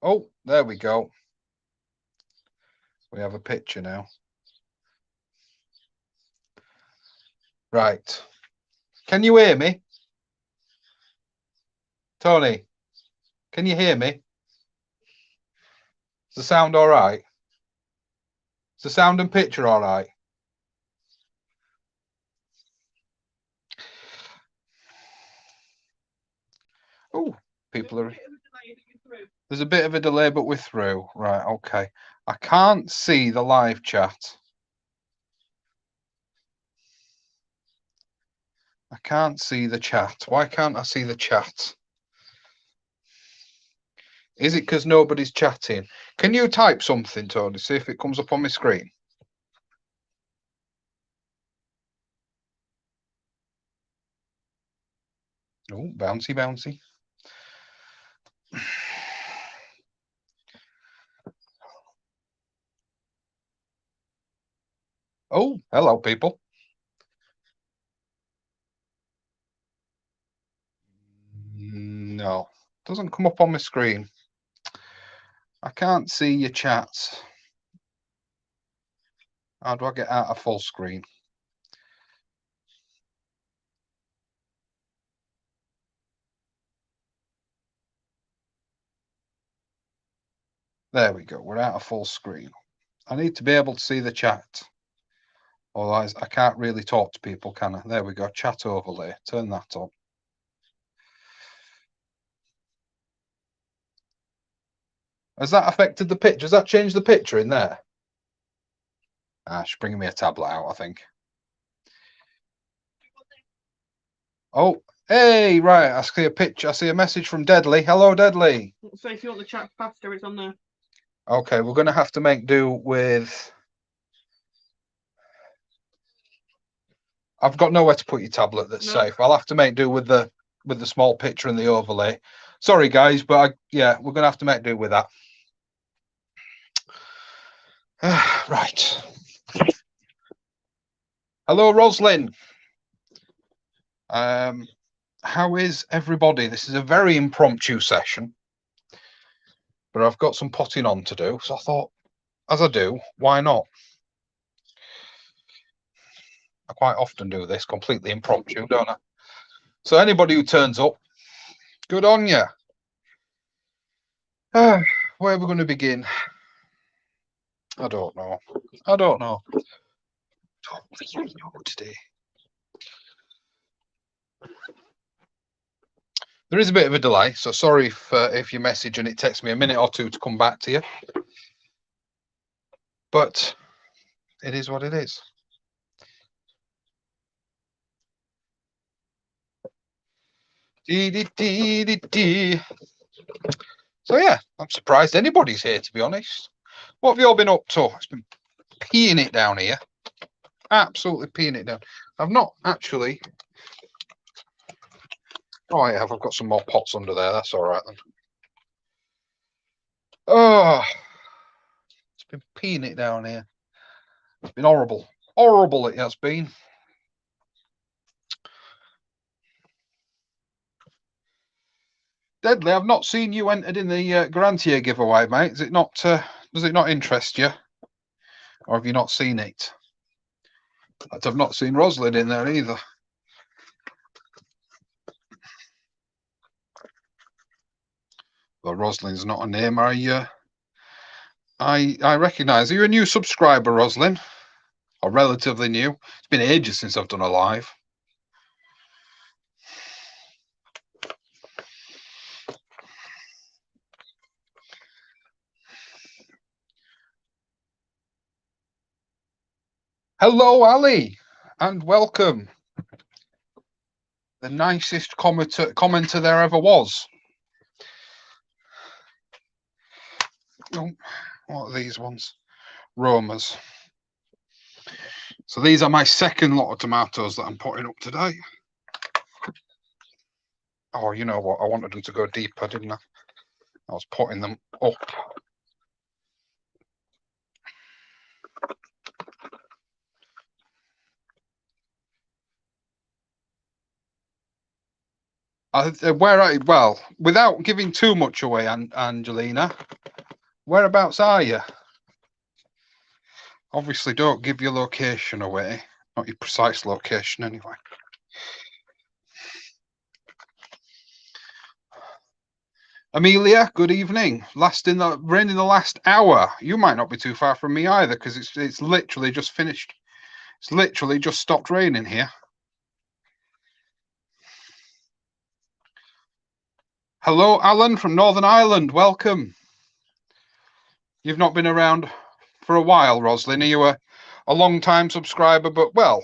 Oh, there we go. We have a picture now. Right. Can you hear me? Tony, can you hear me? Is the sound all right? Is the sound and picture all right? Oh, people are. There's a bit of a delay, but we're through. Right, okay. I can't see the live chat. I can't see the chat. Why can't I see the chat? Is it because nobody's chatting? Can you type something, Tony? See if it comes up on my screen. Oh, bouncy, bouncy. Oh, hello, people. No, doesn't come up on my screen. I can't see your chats. How do I get out of full screen? There we go. We're out of full screen. I need to be able to see the chat. Otherwise, I can't really talk to people, can I? There we go. Chat overlay. Turn that on. Has that affected the picture? Has that changed the picture in there? She's bringing me a tablet out, I think. Oh, hey, right. I see a picture. I see a message from Deadly. Hello, Deadly. So if you want the chat faster, it's on there. Okay, we're going to have to make do with. I've got nowhere to put your tablet that's safe. I'll have to make do with the small picture and the overlay. Sorry, guys, but yeah, we're going to have to make do with that. Right. Hello, Roslyn. How is everybody? This is a very impromptu session, but I've got some potting on to do. So I thought, as I do, why not? I quite often do this completely impromptu, don't I? So anybody who turns up, good on you. Where are we going to begin? I don't know. I don't know. Don't really know today. There is a bit of a delay, so sorry if you message and it takes me a minute or two to come back to you. But it is what it is. So yeah, I'm surprised anybody's here, to be honest. What have you all been up to? It's been peeing it down here. Absolutely peeing it down. I've not actually. Oh, I have. I've got some more pots under there. That's all right then. Oh, it's been peeing it down here. It's been horrible. Horrible it has been. Deadly, I've not seen you entered in the Grantier giveaway, mate. Is it not? Does it not interest you, or have you not seen it? I've not seen Roslyn in there either. Well, Roslyn's not a name I recognise. Are you a new subscriber, Roslyn? Or relatively new? It's been ages since I've done a live. Hello, Ali, and welcome. The nicest commenter there ever was. Oh, what are these ones? Romas. So these are my second lot of tomatoes that I'm putting up today. Oh, you know what? I wanted them to go deeper, didn't I? I was putting them up. Well, without giving too much away, Angelina, whereabouts are you? Obviously, don't give your location away, not your precise location, anyway. Amelia, good evening. Rain in the last hour. You might not be too far from me either, because it's literally just finished. It's literally just stopped raining here. Hello, Alan from Northern Ireland. Welcome. You've not been around for a while, Roslyn. Are you a long-time subscriber? But, well,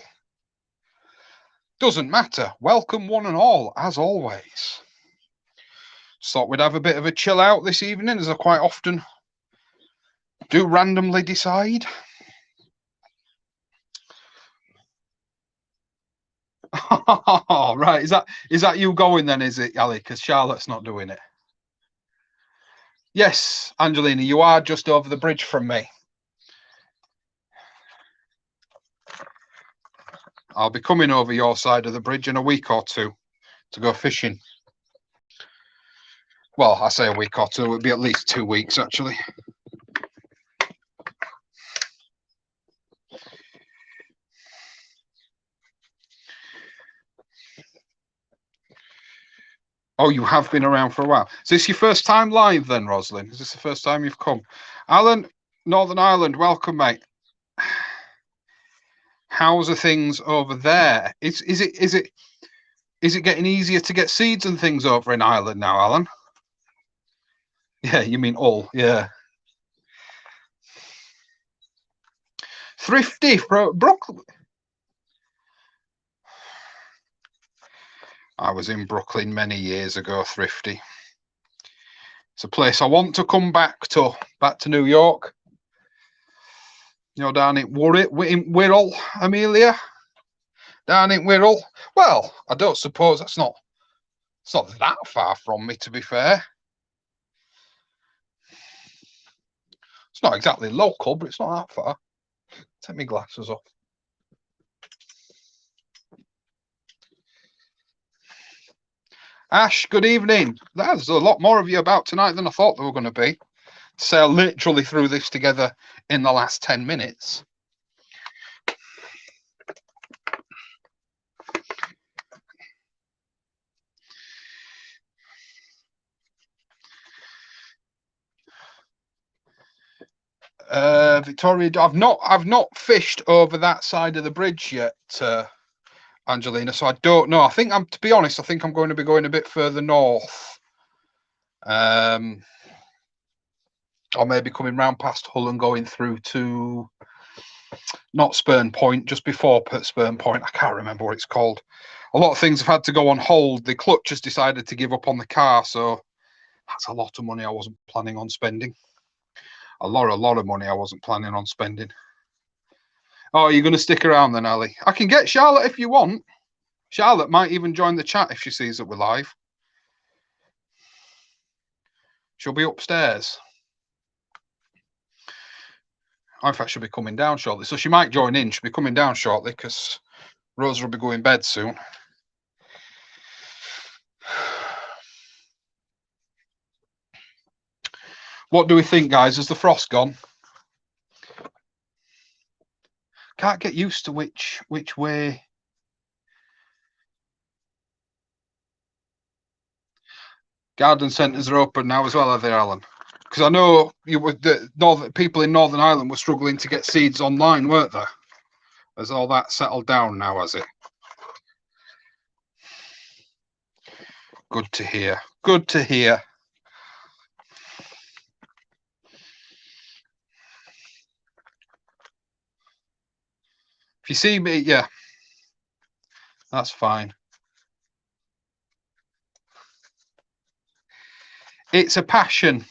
doesn't matter. Welcome one and all, as always. Just thought we'd have a bit of a chill out this evening, as I quite often do randomly decide. Oh, right. Is that you going then, is it, Ali? Because Charlotte's not doing it. Yes, Angelina, you are just over the bridge from me. I'll be coming over your side of the bridge in a week or two to go fishing. Well, I say a week or two, it'll be at least 2 weeks, actually. Oh, you have been around for a while. Is this your first time live then, Roslyn? Is this the first time you've come? Alan, Northern Ireland, welcome, mate. How's the things over there? Is it getting easier to get seeds and things over in Ireland now, Alan? Yeah, you mean all, yeah. Thrifty for Brooklyn. I was in Brooklyn many years ago, Thrifty. It's a place I want to come back to New York. You know, down in Wirral, Amelia. Down in Wirral. Well, I don't suppose it's not that far from me, to be fair. It's not exactly local, but it's not that far. Take my glasses off. Ash, good evening. There's a lot more of you about tonight than I thought there were going to be. So I literally threw this together in the last 10 minutes. Victoria, I've not fished over that side of the bridge yet, Angelina. So I don't know. To be honest, I think I'm going to be going a bit further north. Or maybe coming round past Hull and going through to not Spurn Point, just before Spurn Point. I can't remember what it's called. A lot of things have had to go on hold. The clutch has decided to give up on the car, so that's a lot of money I wasn't planning on spending. A lot of money I wasn't planning on spending. Oh, you're going to stick around then, Ali? I can get Charlotte if you want. Charlotte might even join the chat if she sees that we're live. She'll be upstairs. In fact, she'll be coming down shortly. So she might join in. She'll be coming down shortly because Rosa will be going to bed soon. What do we think, guys? Has the frost gone? Can't get used to which way. Garden centres are open now as well, are they, Alan? Because I know people in Northern Ireland were struggling to get seeds online, weren't they? Has all that settled down now, has it? Good to hear. Good to hear. If you see me, yeah, that's fine. It's a passion,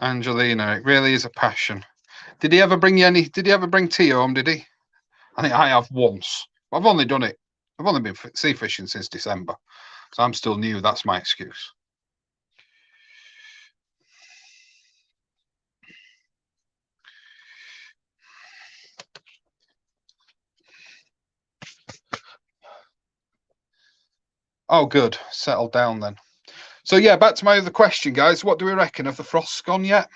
Angelina. It really is a passion. Did he ever bring tea home? Did he? I think I have once. I've only done it. I've only been sea fishing since December, so I'm still new. That's my excuse. Oh, good. Settled down then. So yeah, back to my other question, guys. What do we reckon? Have the frosts gone yet?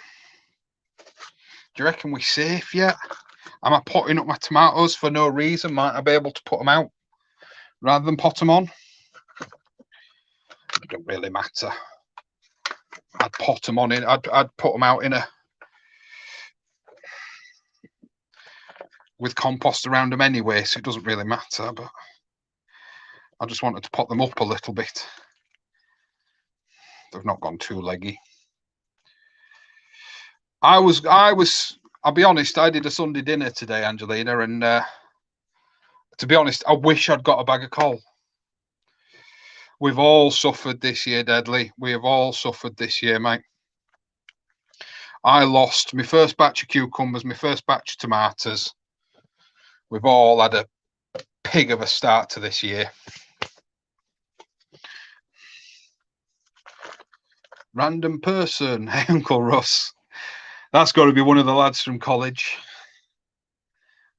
Do you reckon we're safe yet? Am I potting up my tomatoes for no reason? Might I be able to put them out rather than pot them on? It don't really matter. I'd pot them on in. I'd put them out in a with compost around them anyway, so it doesn't really matter. But I just wanted to pot them up a little bit. They've not gone too leggy. I'll be honest, I did a Sunday dinner today, Angelina, and to be honest, I wish I'd got a bag of coal. We've all suffered this year, Deadly. We have all suffered this year, mate. I lost my first batch of cucumbers, my first batch of tomatoes. We've all had a pig of a start to this year. Random person, hey, Uncle Russ. That's got to be one of the lads from college.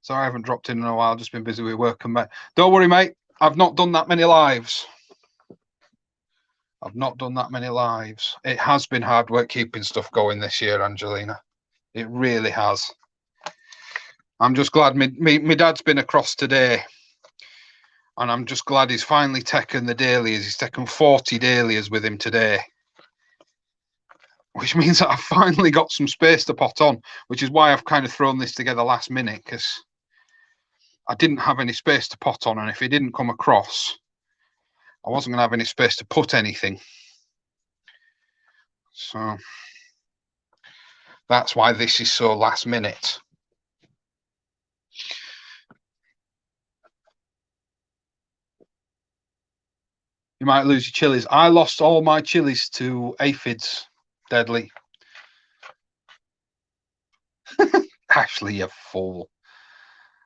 Sorry, I haven't dropped in a while. Just been busy with work and mate. Don't worry, mate. I've not done that many lives. I've not done that many lives. It has been hard work keeping stuff going this year, Angelina. It really has. I'm just glad my dad's been across today. And I'm just glad he's finally taken the dailies. He's taken 40 dailies with him today. Which means that I've finally got some space to pot on, which is why I've kind of thrown this together last minute, because I didn't have any space to pot on. And if he didn't come across, I wasn't going to have any space to put anything. So that's why this is so last minute. You might lose your chilies. I lost all my chilies to aphids, Deadly. Ashley, you fool.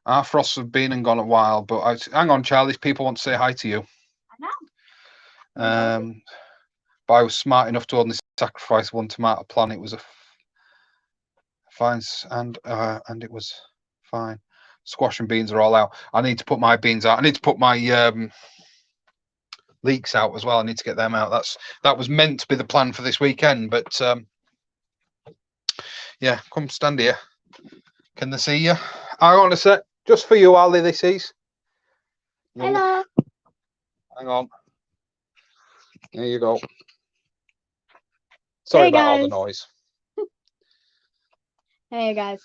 Our frosts have been and gone a while, but hang on, Charlie. People want to say hi to you. I know. But I was smart enough to only sacrifice one tomato plant. It was a fine, and it was fine. Squash and beans are all out. I need to put my beans out. I need to put my leeks out as well. I need to get them out. That was meant to be the plan for this weekend, but yeah, come stand here. Can they see you? I want to say, just for you, Ali, this is. Hello. Hang on. There you go. Sorry Hey, about all guys. the noise. Hey guys.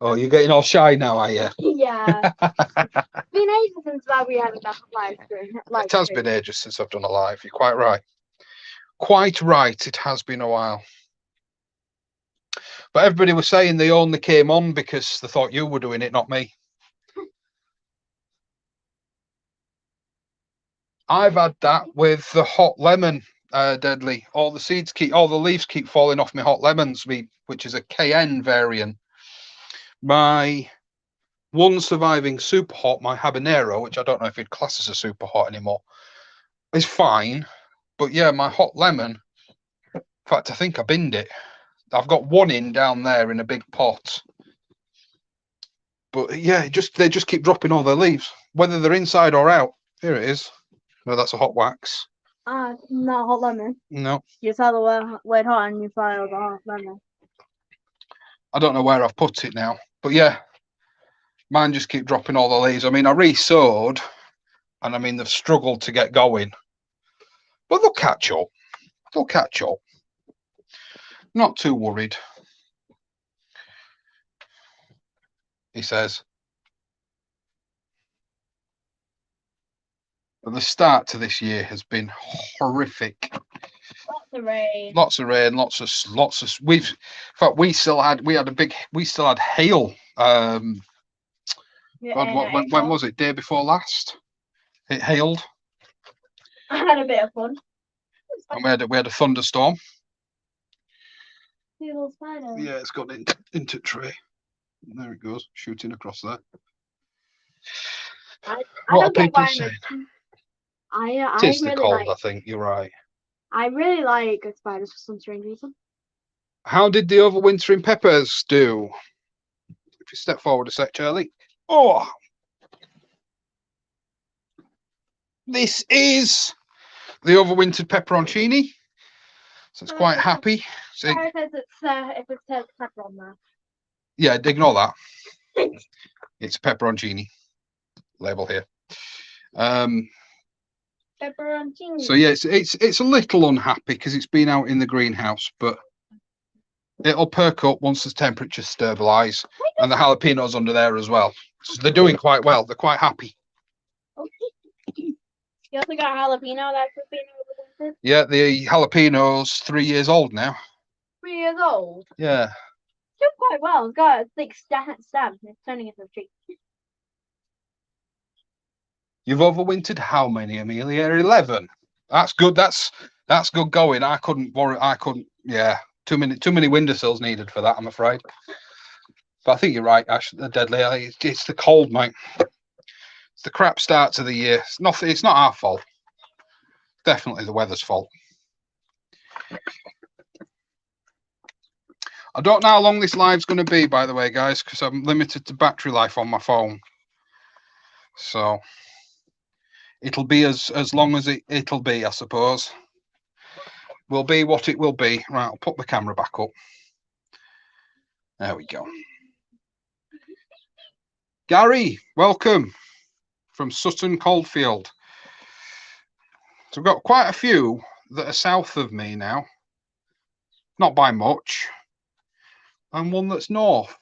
Oh, you're getting all shy now, are you? Yeah. It's been ages since we had a live stream. It has been ages since I've done a live. You're quite right. Quite right. It has been a while. But everybody was saying they only came on because they thought you were doing it, not me. I've had that with the hot lemon, Deadly. All the leaves keep falling off my hot lemons, which is a KN variant. My one surviving super hot, my habanero, which I don't know if you'd class as a super hot anymore, is fine. But yeah, my hot lemon, in fact, I think I binned it. I've got one in down there in a big pot. But yeah, they just keep dropping all their leaves, whether they're inside or out. Here it is. No, that's a hot wax. Not hot lemon. No. You saw the word hot and you thought it was a hot lemon. I don't know where I've put it now. But yeah, mine just keep dropping all the leaves. I mean, I re-sowed, and I mean, they've struggled to get going. But they'll catch up. They'll catch up. Not too worried. He says. But the start to this year has been horrific. Lots of rain. Lots of rain. Lots of. In fact, we still had hail. When was it? Day before last. It hailed. I had a bit of fun. And we had a thunderstorm. See a little spider. Yeah, it's got into tray. There it goes, shooting across there. What are people saying? It is the cold, I think. You're right. I really like spiders for some strange reason. How did the overwintering peppers do? If you step forward a sec, Charlie. Oh! This is the overwintered pepperoncini. So it's quite happy. So, Sorry if it says pepper on there. yeah, ignore that. It's pepperoncini label here. Pepperoncini. So yeah, it's a little unhappy because it's been out in the greenhouse, but it'll perk up once the temperatures stabilise, and the jalapenos under there as well. So they're doing quite well. They're quite happy. You also got jalapeno that's been overwintered. Yeah, the jalapeno's 3 years old now. 3 years old. Yeah. Doing quite well. It's got a thick stem. It's turning into a tree. You've overwintered how many, Amelia? 11. That's good. That's good going. I couldn't worry. I couldn't. Yeah, too many windowsills needed for that, I'm afraid. But I think you're right, Ash. They're deadly. It's the cold, mate. It's the crap start to the year. It's nothing. It's not our fault. Definitely the weather's fault. I don't know how long this live's going to be, by the way, guys, because I'm limited to battery life on my phone. So it'll be as long as it'll be, I suppose. Will be what it will be. Right, I'll put the camera back up. There we go. Gary, welcome from Sutton Coldfield. So we've got quite a few that are south of me now. Not by much. And one that's north.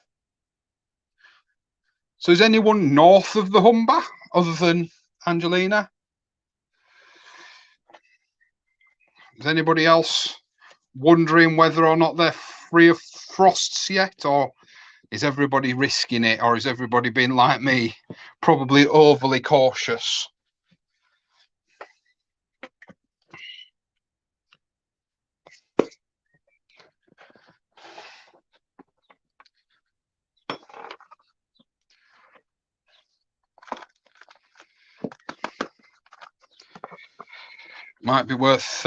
So is anyone north of the Humber other than Angelina? Is anybody else wondering whether or not they're free of frosts yet, or is everybody risking it, or is everybody being like me, probably overly cautious? Might be worth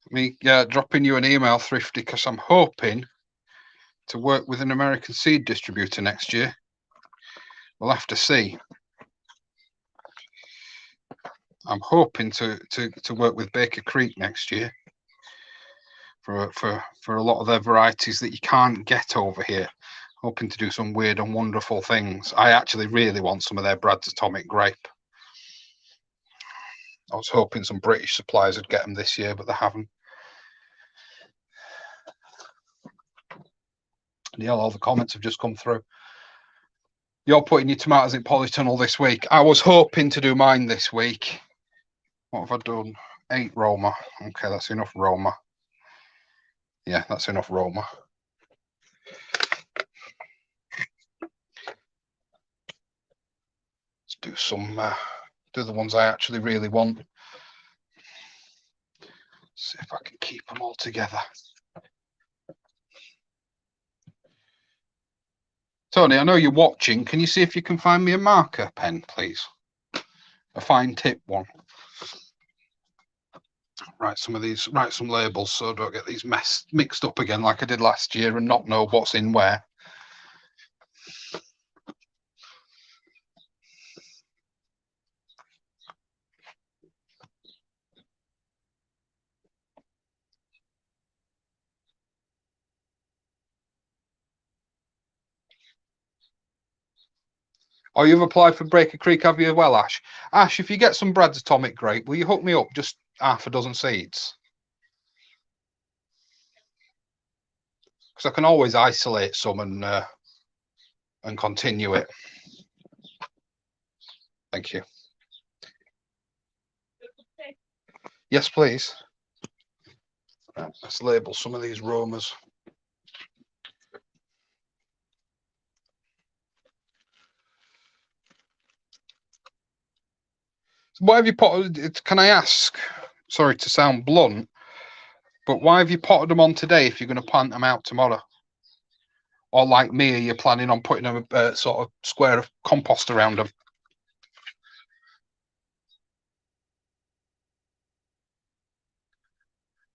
me dropping you an email, Thrifty, because I'm hoping to work with an American seed distributor next year. We'll have to see. I'm hoping to work with Baker Creek next year for a lot of their varieties that you can't get over here. Hoping to do some weird and wonderful things. I actually really want some of their Brad's Atomic Grape. I was hoping some British suppliers would get them this year, but they haven't. Yeah, all the comments have just come through. You're putting your tomatoes in polytunnel this week. I was hoping to do mine this week. What have I done? 8 Roma. Okay, that's enough Roma. Yeah, that's enough Roma. Let's do some, do the ones I actually really want. See if I can keep them all together. Tony, I know you're watching. Can you see if you can find me a marker pen, please? A fine tip one. Write some of these, write some labels so I don't get these mixed up again like I did last year and not know what's in where. Oh, you've applied for Breaker Creek, have you as well, Ash? Ash, if you get some Brad's Atomic Grape, will you hook me up just half a dozen seeds? Because I can always isolate some and continue it. Thank you. Yes, please. Let's label some of these Romas. Why have you potted? Can I ask? Sorry to sound blunt, but why have you potted them on today if you're going to plant them out tomorrow? Or like me, are you planning on putting a sort of square of compost around them?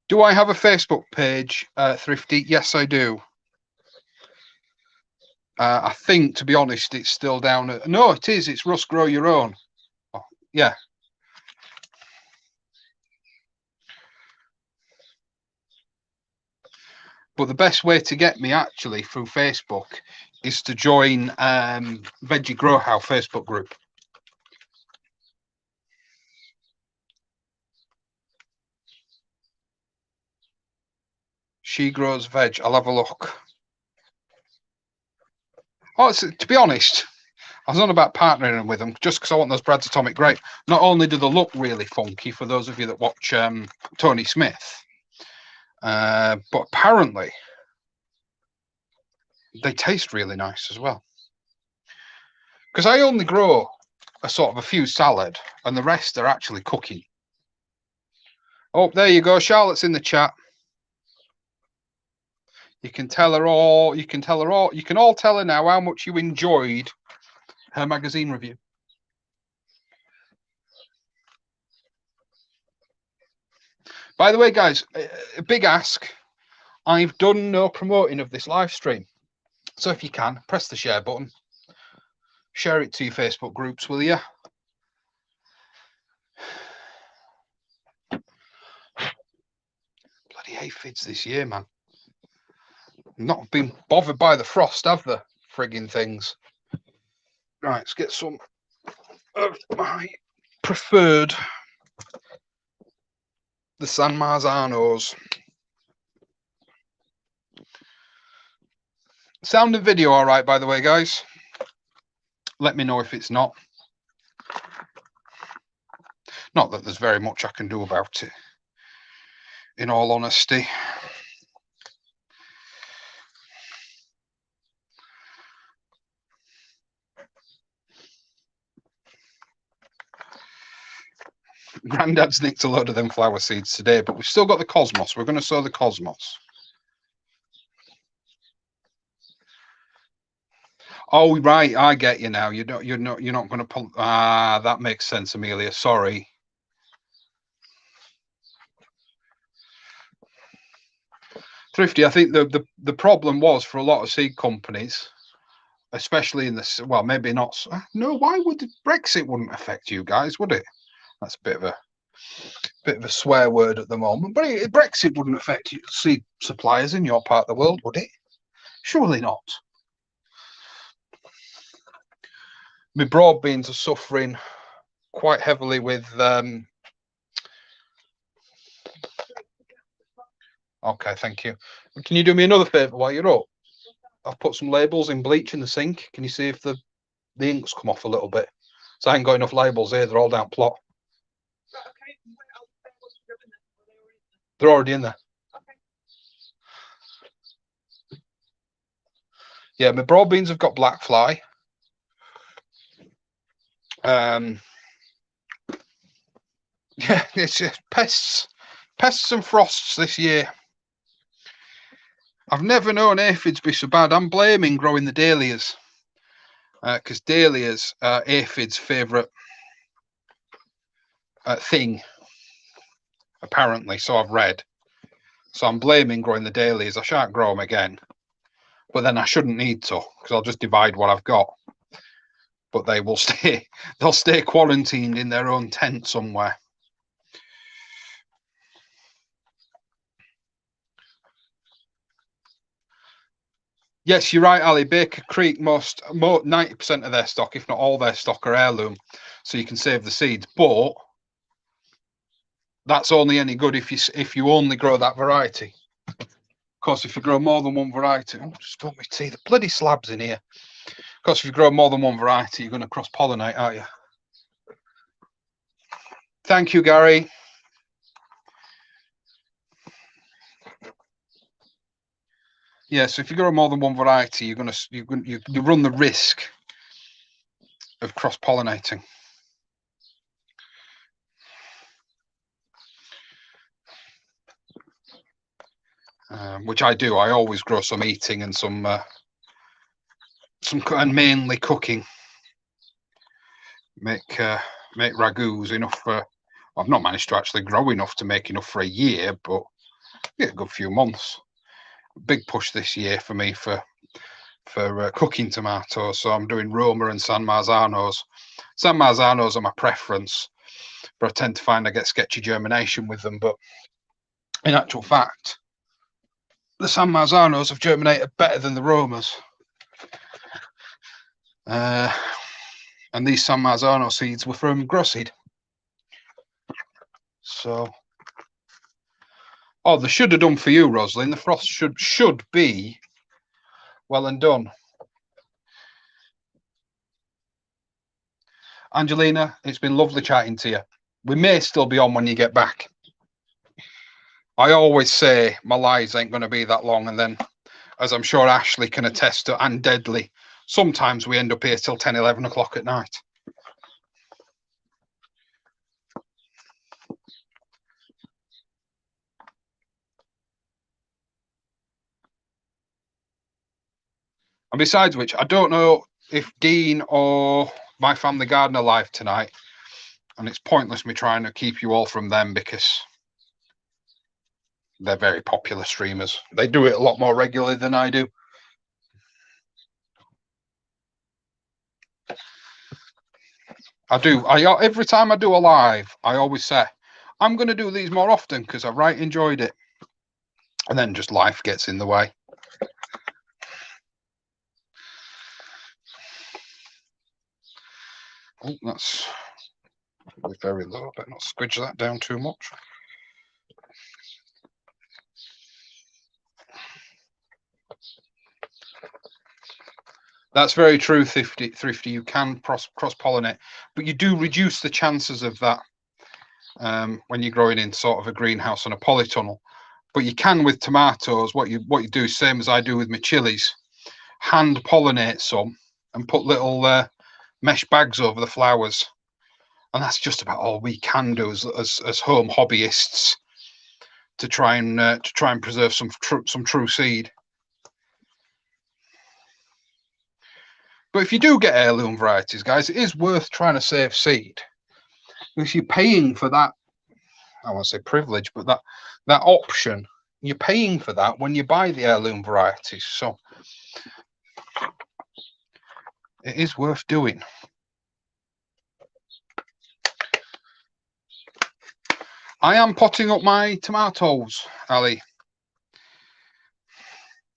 Do I have a Facebook page, Thrifty? Yes, I do. I think, to be honest, it's still down at... No, it is. It's Russ Grow Your Own. yeah. But the best way to get me actually through Facebook is to join Veggie Grow House Facebook group. She grows veg. I'll have a look. Oh, to be honest, I was on about partnering with them just because I want those Brad's Atomic Grape. Not only do they look really funky for those of you that watch Tony Smith, but apparently they taste really nice as well. Because I only grow a sort of a few salad and the rest are actually cooking. Oh, there you go. Charlotte's in the chat. You can tell her all. You can tell her all. You can all tell her now how much you enjoyed her magazine review. By the way, guys, a big ask. I've done no promoting of this live stream. So if you can, press the share button. Share it to your Facebook groups, will you? Bloody aphids this year, man. Not been bothered by the frost, have they? Frigging things. Right, let's get some of my preferred, the San Marzanos. Sound and video all right, by the way, guys? Let me know if it's not. Not that there's very much I can do about it, in all honesty. Grandad's nicked a load of them flower seeds today, but we've still got the cosmos. We're going to sow the cosmos. Oh, right, I get you now. You're not going to pull. Ah, that makes sense, Amelia. Sorry. Thrifty, I think the problem was for a lot of seed companies, especially in this. Well, maybe not. No, why would Brexit wouldn't affect you guys, would it? That's a bit of a swear word at the moment. But Brexit wouldn't affect you, seed suppliers in your part of the world, would it? Surely not. My broad beans are suffering quite heavily with. Okay, thank you. Can you do me another favour while you're up? I've put some labels in bleach in the sink. Can you see if the ink's come off a little bit? So I ain't got enough labels here. They're all down plot. They're already in there. Yeah, my broad beans have got black fly. Yeah, it's just pests and frosts this year. I've never known aphids be so bad. I'm blaming growing the dahlias because dahlias are aphids' favourite thing, apparently. So I've read. So I'm blaming growing the dahlias. I shan't grow them again, but then I shouldn't need to because I'll just divide what I've got. But they will stay. They'll stay quarantined in their own tent somewhere. Yes, you're right, Ali. Baker Creek, most 90% of their stock, if not all their stock, are heirloom, so you can save the seeds. But that's only any good if you only grow that variety. Of course, if you grow more than one variety, just got me tea. The bloody slabs in here. Of course, if you grow more than one variety, you're going to cross-pollinate, aren't you? Thank you, Gary. Yeah, so if you grow more than one variety, you run the risk of cross-pollinating. Which I do. I always grow some eating and some and mainly cooking. Make ragouts enough for. I've not managed to actually grow enough to make enough for a year, but yeah, a good few months. Big push this year for me for cooking tomatoes. So I'm doing Roma and San Marzanos. San Marzanos are my preference, but I tend to find I get sketchy germination with them. But in actual fact, the San Marzanos have germinated better than the Romas. And these San Marzano seeds were from Grow Seed. So, oh, they should have done for you, Rosalind. The frost should be well and done. Angelina, it's been lovely chatting to you. We may still be on when you get back. I always say my lives ain't going to be that long, and then, as I'm sure Ashley can attest to, and Deadly, sometimes we end up here till 10, 11 o'clock at night. And besides which, I don't know if Dean or My Family Garden are live tonight, and it's pointless me trying to keep you all from them because they're very popular streamers. They do it a lot more regularly than I do. Every time I do a live, I always say, I'm going to do these more often because I right enjoyed it. And then just life gets in the way. Oh, that's very low. Better not squidge that down too much. That's very true, Thrifty. You can cross-pollinate, but you do reduce the chances of that when you're growing in sort of a greenhouse on a polytunnel. But you can with tomatoes. What you do, same as I do with my chilies, hand pollinate some and put little mesh bags over the flowers, and that's just about all we can do as home hobbyists to try and preserve some true seed. But if you do get heirloom varieties, guys, it is worth trying to save seed because you're paying for that. I won't say privilege, but that option, you're paying for that when you buy the heirloom varieties. So it is worth doing. I am potting up my tomatoes, Ali.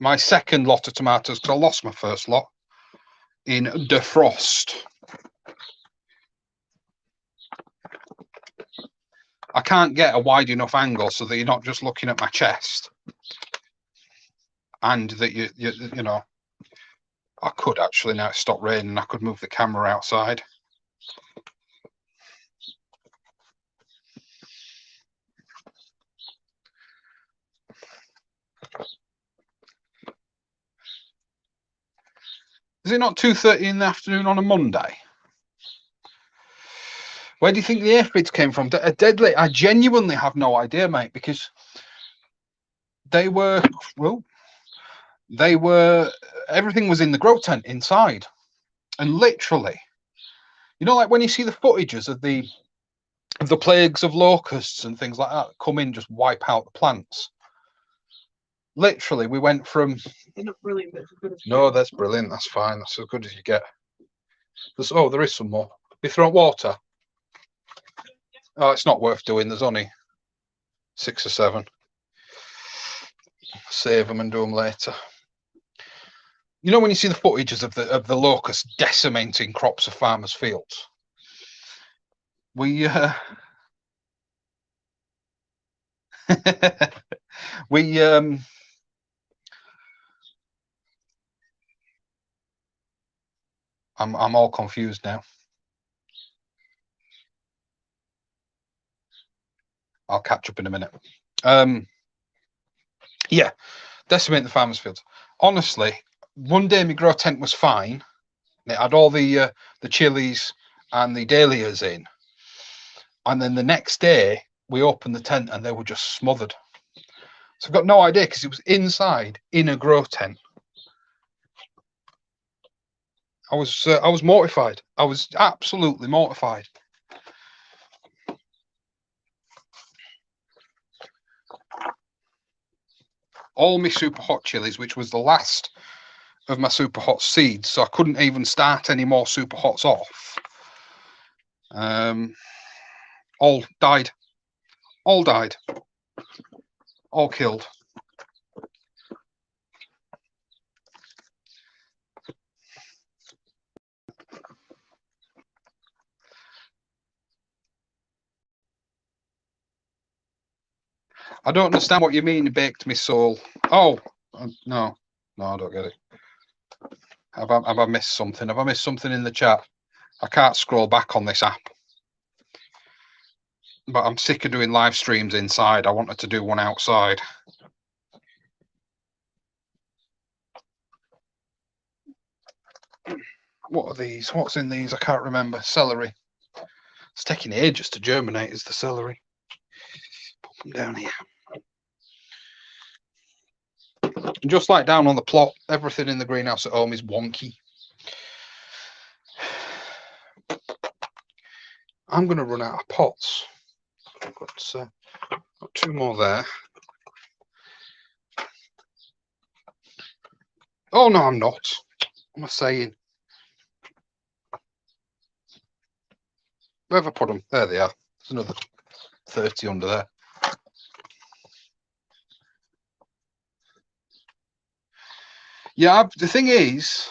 My second lot of tomatoes, because I lost my first lot in defrost. I can't get a wide enough angle so that you're not just looking at my chest, and that you know, I could actually, now it's stopped raining, I could move the camera outside. Is it not 2:30 in the afternoon on a Monday? Where do you think the aphids came from? Deadly, I genuinely have no idea, mate, because they were, everything was in the grow tent inside. And literally, you know, like when you see the footages of the plagues of locusts and things like that come in, just wipe out the plants. Literally, we went from... They're not brilliant, but it's as good as... No, that's brilliant. That's fine. That's as good as you get. There is some more. You throw water? Oh, it's not worth doing. There's only 6 or 7. Save them and do them later. You know when you see the footages of the locusts decimating crops of farmers' fields? We I'm all confused now. I'll catch up in a minute. Yeah, decimate the farmers' fields. Honestly, one day my grow tent was fine. It had all the chilies and the dahlias in, and then the next day we opened the tent and they were just smothered. So I've got no idea because it was inside in a grow tent. I was mortified. I was absolutely mortified. All my super hot chilies, which was the last of my super hot seeds, so I couldn't even start any more super hots off. All died. All died. All killed. I don't understand what you mean, baked me soul. Oh, no, I don't get it. Have I missed something? Have I missed something in the chat? I can't scroll back on this app. But I'm sick of doing live streams inside. I wanted to do one outside. What are these? What's in these? I can't remember. Celery. It's taking ages to germinate, is the celery. Put them down here. And just like down on the plot, everything in the greenhouse at home is wonky. I'm going to run out of pots. I've got 2 more there. Oh, no, I'm not. What am I saying? Where have I put them? There they are. There's another 30 under there. Yeah, the thing is,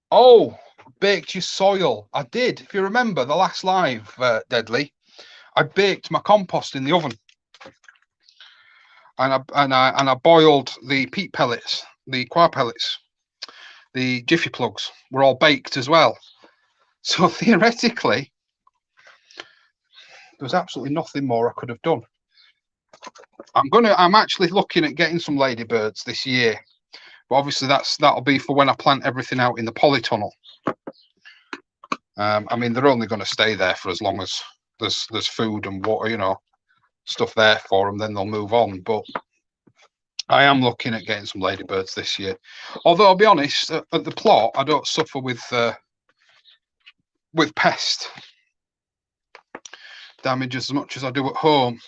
oh, baked your soil. I did. If you remember the last live, Deadly, I baked my compost in the oven, and I boiled the peat pellets, the coir pellets, the jiffy plugs were all baked as well. So theoretically, there was absolutely nothing more I could have done. I'm actually looking at getting some ladybirds this year, but obviously that'll be for when I plant everything out in the polytunnel. I mean, they're only going to stay there for as long as there's food and water, you know, stuff there for them. Then they'll move on. But I am looking at getting some ladybirds this year. Although I'll be honest, at the plot, I don't suffer with pest damage as much as I do at home,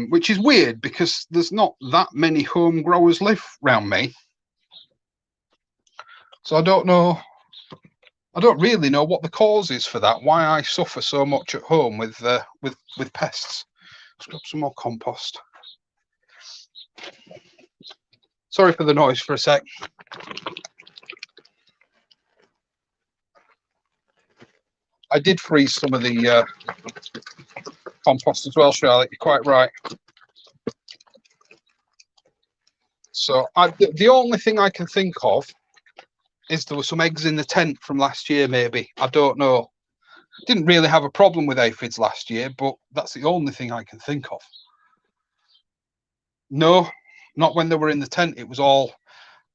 which is weird because there's not that many home growers live around me. So I don't know. I don't really know what the cause is for that. Why I suffer so much at home with pests. Let's grab some more compost. Sorry for the noise for a sec. I did freeze some of the compost as well, Charlotte. You're quite right. So the only thing I can think of is there were some eggs in the tent from last year, maybe. I don't know. Didn't really have a problem with aphids last year, but that's the only thing I can think of. No, not when they were in the tent. It was all,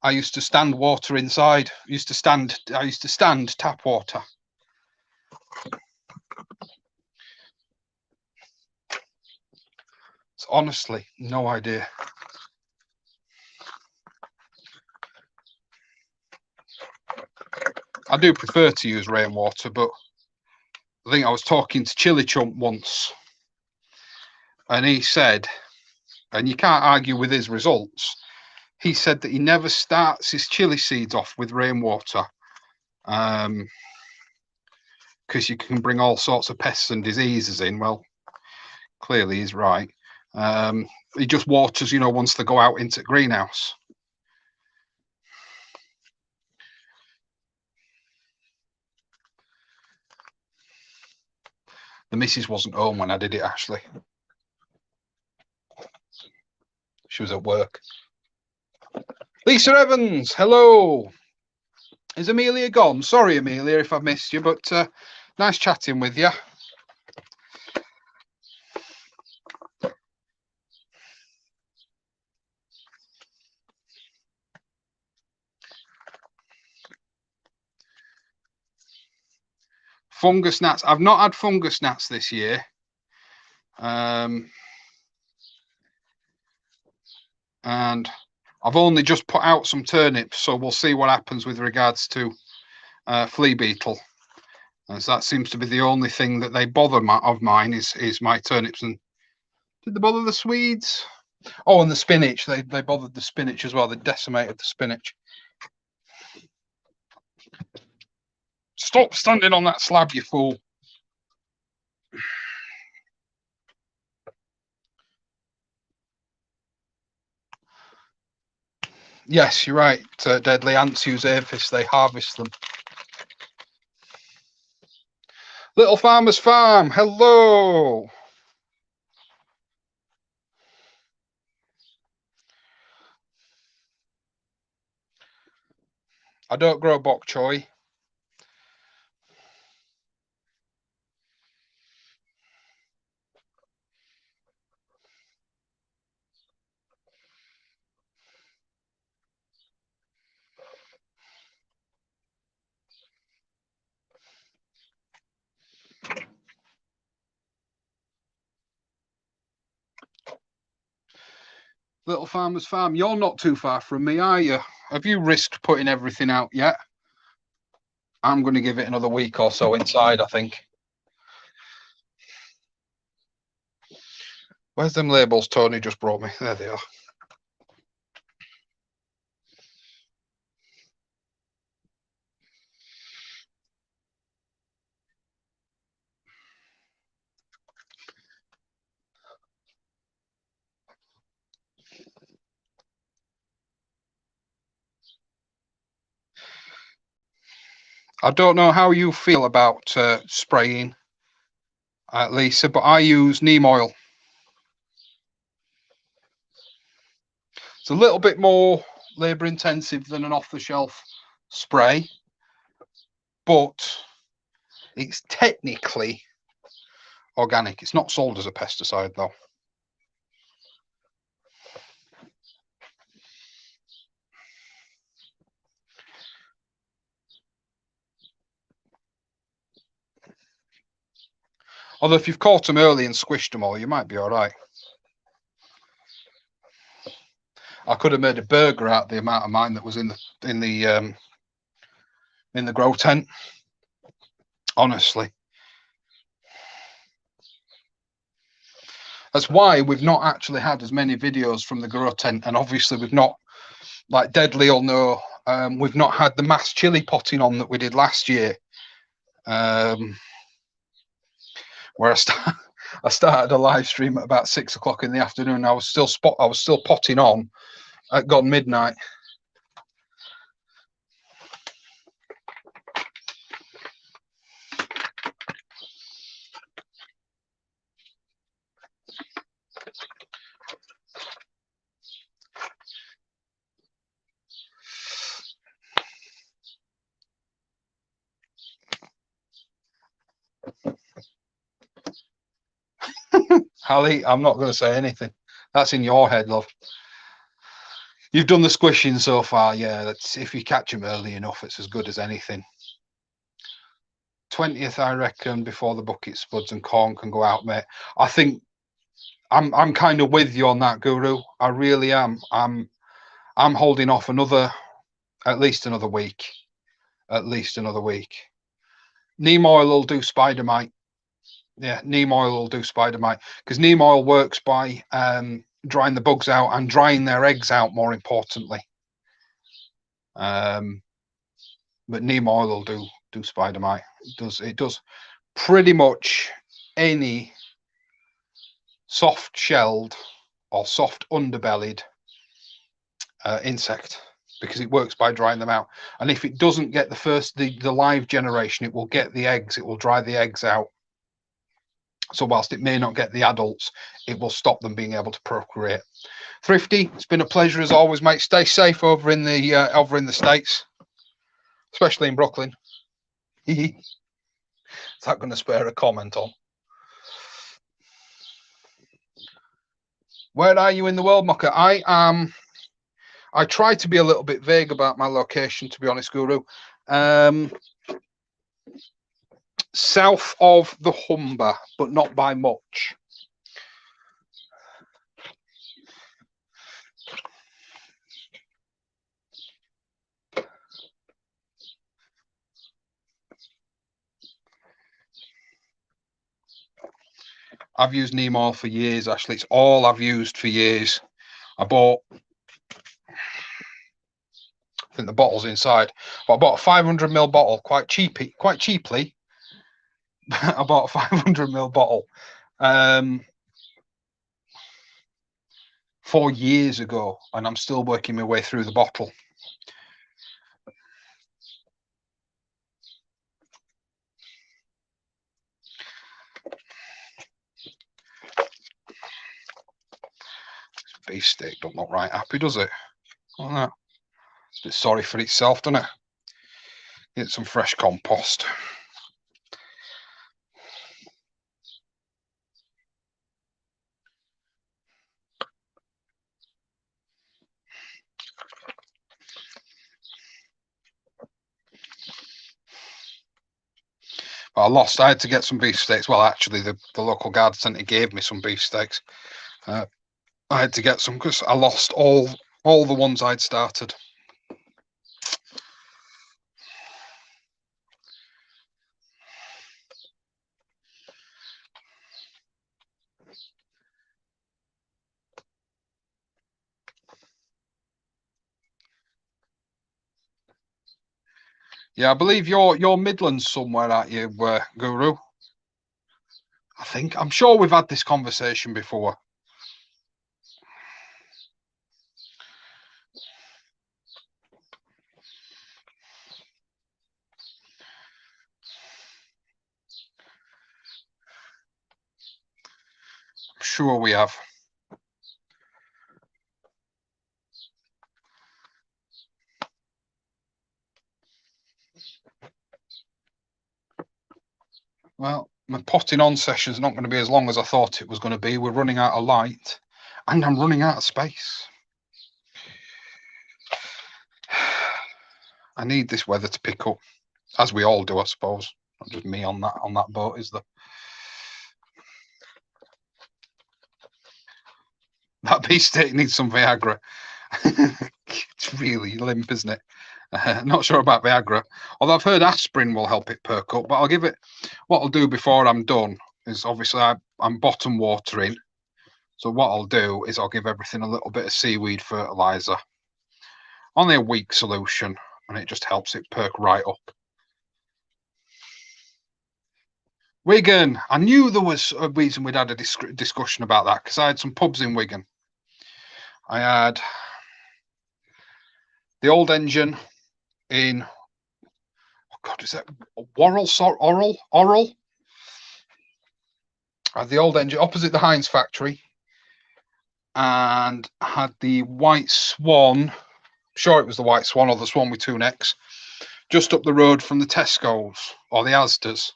I used to stand water inside. I used to stand tap water. So honestly, no idea. I do prefer to use rainwater, but I think I was talking to Chili Chump once, and he said, and you can't argue with his results, he said that he never starts his chili seeds off with rainwater because you can bring all sorts of pests and diseases in. Well, clearly he's right. He just waters, you know, once they go out into the greenhouse. The missus wasn't home when I did it, actually. She was at work. Lisa Evans, hello. Is Amelia gone? Sorry, Amelia, if I've missed you, but nice chatting with you. Fungus gnats. I've not had fungus gnats this year. And I've only just put out some turnips, so we'll see what happens with regards to flea beetle. As that seems to be the only thing that they bother of mine is my turnips. And did they bother the Swedes? Oh, and the spinach. They bothered the spinach as well. They decimated the spinach. Stop standing on that slab, you fool. Yes, you're right. Deadly ants use aphids. They harvest them. Little Farmer's Farm. Hello. I don't grow bok choy. Little Farmer's Farm. You're not too far from me, are you? Have you risked putting everything out yet? I'm going to give it another week or so inside, I think. Where's them labels Tony just brought me? There they are. I don't know how you feel about spraying, Lisa, but I use neem oil. It's a little bit more labour intensive than an off-the-shelf spray, but it's technically organic. It's not sold as a pesticide, though. Although if you've caught them early and squished them all, you might be all right. I could have made a burger out of the amount of mine that was in the grow tent. Honestly, that's why we've not actually had as many videos from the grow tent, and obviously we've not, like Deadly will know, we've not had the mass chili potting on that we did last year. Where I started a live stream at about 6 o'clock in the afternoon. I was still potting on at gone midnight. Hallie, I'm not going to say anything. That's in your head, love. You've done the squishing so far, yeah. That's if you catch them early enough, it's as good as anything. 20th, I reckon, before the bucket spuds and corn can go out, mate. I think I'm kind of with you on that, Guru. I really am. I'm holding off at least another week. At least another week. Neem oil will do spider mite. Yeah, neem oil will do spider mite because neem oil works by drying the bugs out and drying their eggs out, more importantly. But neem oil will do spider mite. It does pretty much any soft shelled or soft underbellied insect, because it works by drying them out. And if it doesn't get the live generation, it will get the eggs. It will dry the eggs out. So whilst it may not get the adults, it will stop them being able to procreate. Thrifty, it's been a pleasure as always, mate. Stay safe over in the States, especially in Brooklyn. Is that going to spare a comment on? Where are you in the world, Mocha? I try to be a little bit vague about my location, to be honest, Guru. South of the Humber, but not by much. I've used neem oil for years, Ashley. It's all I've used for years. I bought, I think the bottle's inside. But I bought a 500ml bottle quite cheaply. I bought a 500ml bottle 4 years ago, and I'm still working my way through the bottle. Beef steak don't look right happy, does it? Oh, no. It's a bit sorry for itself, doesn't it? Get some fresh compost. But I had to get some beef steaks. Well, actually, the local garden centre gave me some beef steaks. I had to get some because I lost all the ones I'd started. Yeah, I believe you're Midlands somewhere, aren't you, Guru? I'm sure we've had this conversation before. I'm sure we have. Well, my potting on session's not going to be as long as I thought it was going to be. We're running out of light, and I'm running out of space. I need this weather to pick up, as we all do, I suppose. Not just me on that boat, is there? That beef steak needs some Viagra. It's really limp, isn't it? Not sure about Viagra, although I've heard aspirin will help it perk up. But I'll give it. What I'll do before I'm done is obviously I'm bottom watering. So what I'll do is I'll give everything a little bit of seaweed fertilizer. Only a weak solution, and it just helps it perk right up. Wigan. I knew there was a reason we'd had a discussion about that because I had some pubs in Wigan. I had the Old Engine in, oh God, is that Orrell? I had the Old Engine opposite the Heinz factory, and I had the White Swan. I'm sure it was the White Swan or the Swan with two necks, just up the road from the Tesco's or the Asda's.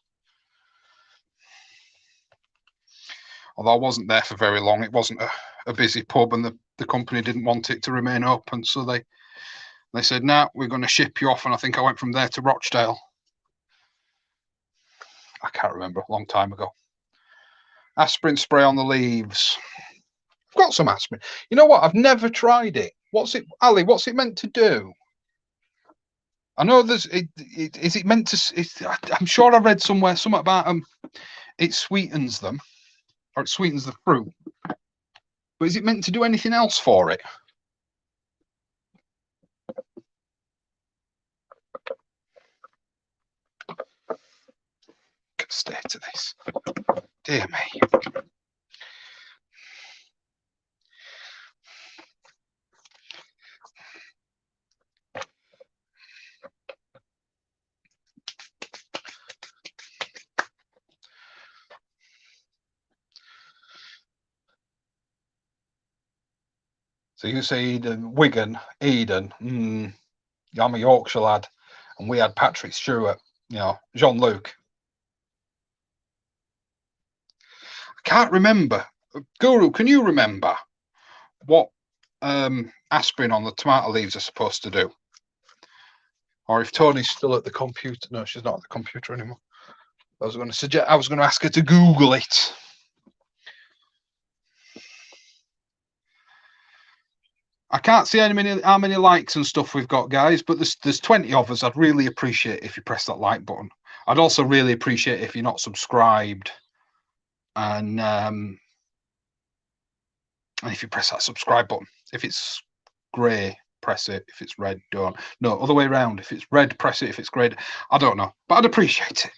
Although I wasn't there for very long, it wasn't a busy pub, and the company didn't want it to remain open, so they said, "Nah, we're going to ship you off." And I think I went from there to Rochdale. I can't remember, a long time ago. Aspirin spray on the leaves. I've got some aspirin. You know what? I've never tried it. What's it, Ali? What's it meant to do? I know is it meant to? I'm sure I read somewhere something about it sweetens them, or it sweetens the fruit. But is it meant to do anything else for it? Stay to this. Dear me. So you say Eden, Wigan, Eden. I'm a Yorkshire lad, and we had Patrick Stewart, Jean-Luc. I can't remember. Guru, can you remember what aspirin on the tomato leaves are supposed to do? Or if Tony's still at the computer. No, she's not at the computer anymore. I was going to ask her to Google it. I can't see how many likes and stuff we've got, guys, but there's 20 of us. I'd really appreciate if you press that like button. I'd also really appreciate if you're not subscribed, and if you press that subscribe button, if it's grey, press it. If it's red, don't. No, other way around. If it's red, press it. If it's grey, I don't know, but I'd appreciate it.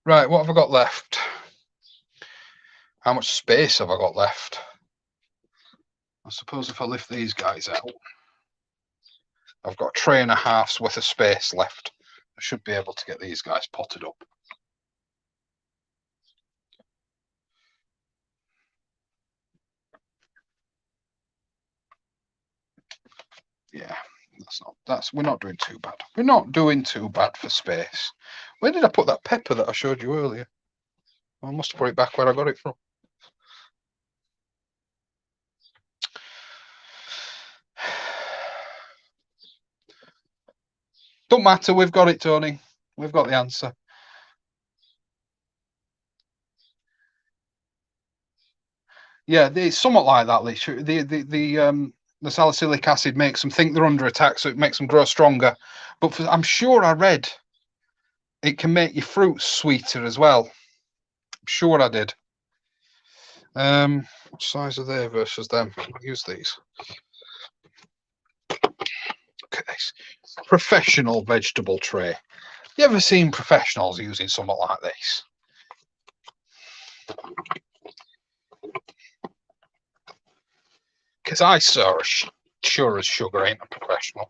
Right, what have I got left? How much space have I got left? I suppose if I lift these guys out, I've got a tray and a half's worth of space left. I should be able to get these guys potted up. Yeah, we're not doing too bad. We're not doing too bad for space. Where did I put that pepper that I showed you earlier? I must have put it back where I got it from. Don't matter, we've got it, Tony. We've got the answer. Yeah, it's somewhat like that, Lee. The salicylic acid makes them think they're under attack, so it makes them grow stronger. But I'm sure I read it can make your fruits sweeter as well. I'm sure I did. What size are they versus them? Can I use these? Look at this. Professional vegetable tray. You ever seen professionals using something like this? Because I sure as sugar ain't a professional.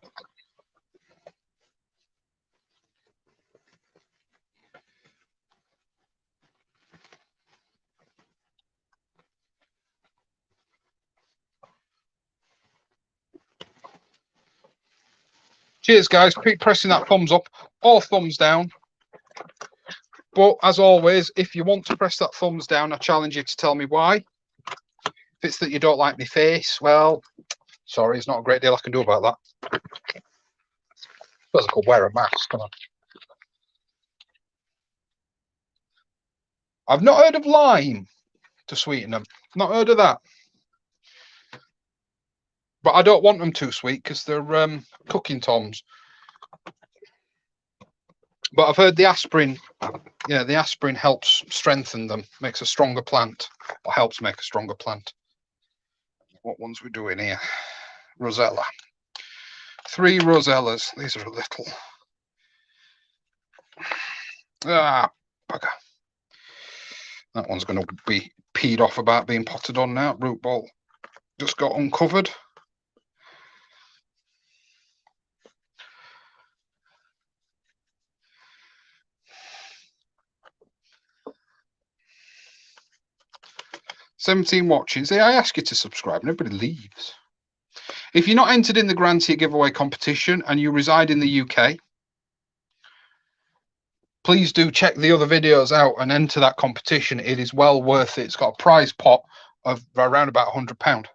Cheers, guys. Keep pressing that thumbs up or thumbs down. But as always, if you want to press that thumbs down, I challenge you to tell me why. If it's that you don't like my face, well, sorry, there's not a great deal I can do about that. I suppose I could wear a mask, can I? I've not heard of lime to sweeten them. Not heard of that. But I don't want them too sweet because they're cooking toms. But I've heard the aspirin, yeah, the aspirin helps strengthen them, makes a stronger plant, or helps make a stronger plant. What ones we doing here? Rosella. 3 rosellas. These are a little. Ah, bugger. That one's going to be peed off about being potted on now. Root ball just got uncovered. "17 watching." See, I ask you to subscribe, nobody leaves. If you're not entered in the Grantier giveaway competition and you reside in the UK, please do check the other videos out and enter that competition. It is well worth it. It's got a prize pot of around about £100.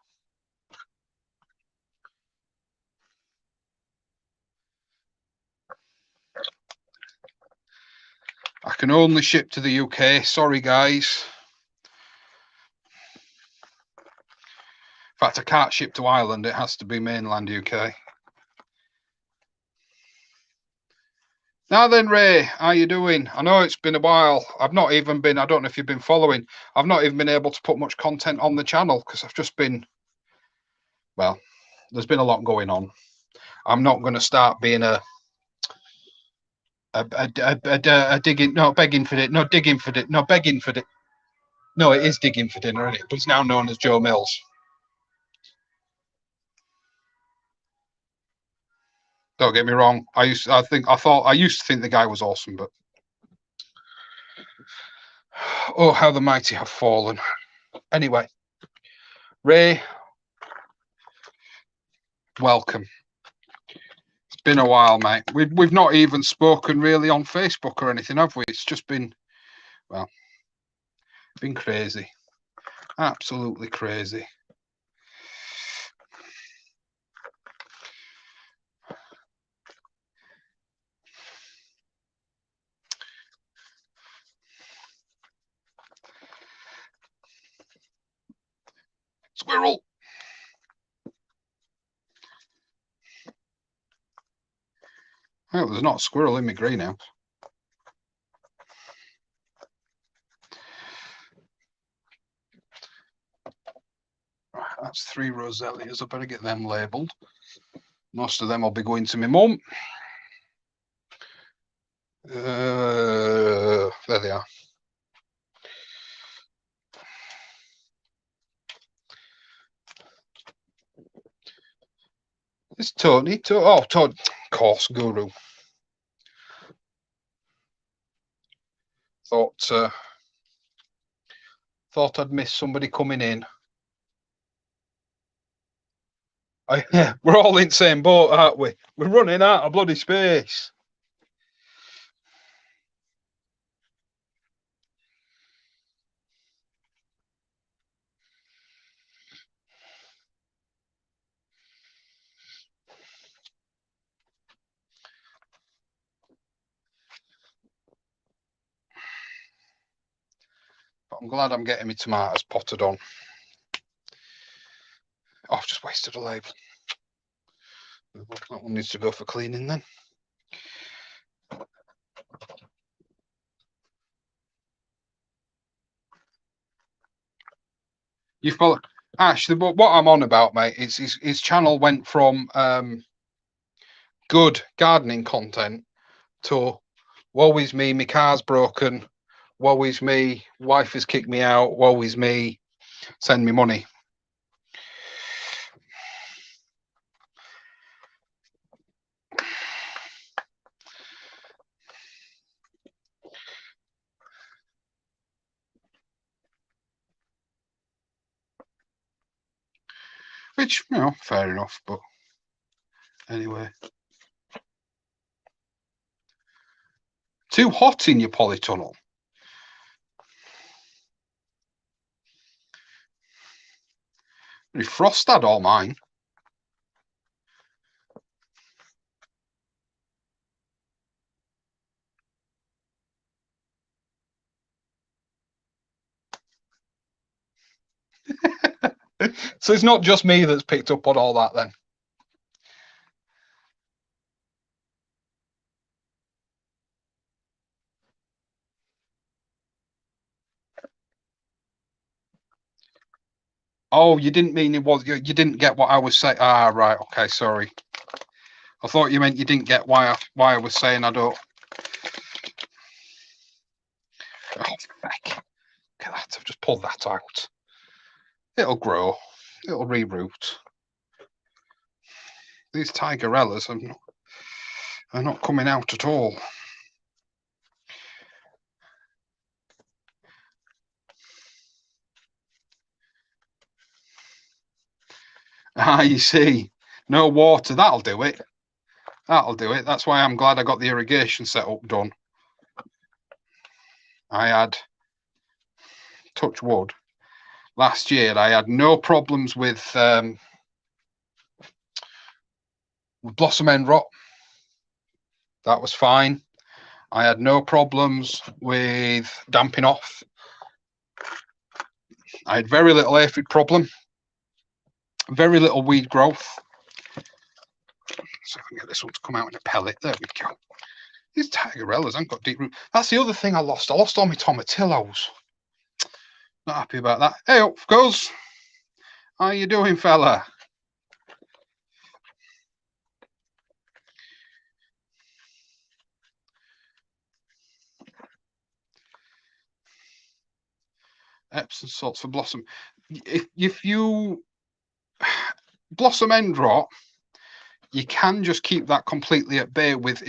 I can only ship to the UK. Sorry, guys. In fact, I can't ship to Ireland. It has to be mainland UK. Now then, Ray, how you doing? I know it's been a while. I've not even been, I don't know if you've been following, I've not even been able to put much content on the channel because I've just been, well, there's been a lot going on. I'm not going to start being a digging, no, begging for it, no, digging for it, no, begging for it. No, it is digging for dinner, isn't it? But it's now known as Joe Mills. Don't get me wrong. I used to think the guy was awesome, but oh, how the mighty have fallen. Anyway, Ray, welcome. It's been a while, mate. We've not even spoken really on Facebook or anything, have we? It's just been, well, been crazy. Absolutely crazy. Squirrel. Well, there's not a squirrel in my greenhouse. 3 roselias. I better get them labelled. Most of them will be going to my mum. There they are. It's Tony. Oh, Tony. Course Guru. Thought I'd missed somebody coming in. Yeah, we're all in the same boat, aren't we? We're running out of bloody space. But I'm glad I'm getting my tomatoes potted on. Oh, I've just wasted a label. That one needs to go for cleaning then. You've got actually, what I'm on about, mate, is his channel went from good gardening content to woe is me, my car's broken, woe is me, wife has kicked me out, woe is me, send me money. Which, you know, fair enough, but anyway. Too hot in your polytunnel. We frost had all mine. So it's not just me that's picked up on all that then. Oh, you didn't mean it was, you didn't get what I was saying. Ah, right, okay, sorry. I thought you meant you didn't get why I was saying I don't. Oh, heck. Look at that, I've just pulled that out. It'll grow, it'll reroot. These tigerellas are not coming out at all. Ah, you see, no water, that'll do it. That'll do it. That's why I'm glad I got the irrigation setup done. I had, touch wood, last year I had no problems with blossom end rot. That was fine. I had no problems with damping off. I had very little aphid problem, very little weed growth. So if I can get this one to come out in a pellet, there we go. These tigerellas haven't got deep root. That's the other thing I lost. I lost all my tomatillos. Not happy about that. Hey up, goes. How you doing, fella? Epsom salts for blossom. If you blossom end rot, you can just keep that completely at bay with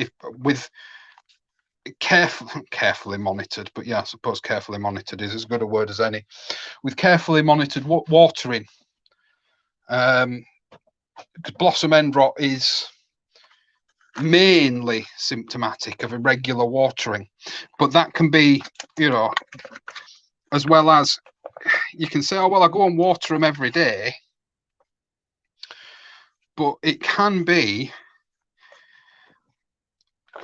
carefully monitored. But yeah, I suppose carefully monitored is as good a word as any. With carefully monitored watering, because blossom end rot is mainly symptomatic of irregular watering, but that can be, you know, as well as you can say, oh well, I go and water them every day, but it can be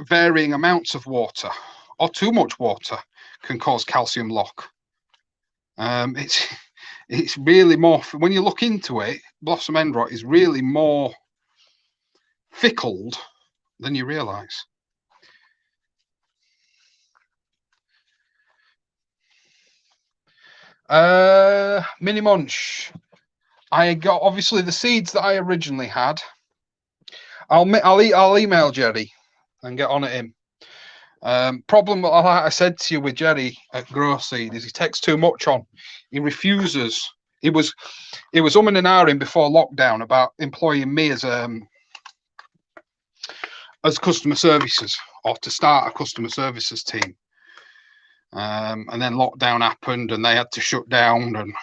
varying amounts of water or too much water can cause calcium lock. It's really more, when you look into it, blossom end rot is really more fickled than you realise. Mini munch. I got obviously the seeds that I originally had. I'll email Jerry and get on at him. Problem, like I said to you with Jerry at Grow Seed, is he takes too much on. He refuses. He was umming and ahhing before lockdown about employing me as customer services, or to start a customer services team. And then lockdown happened and they had to shut down, and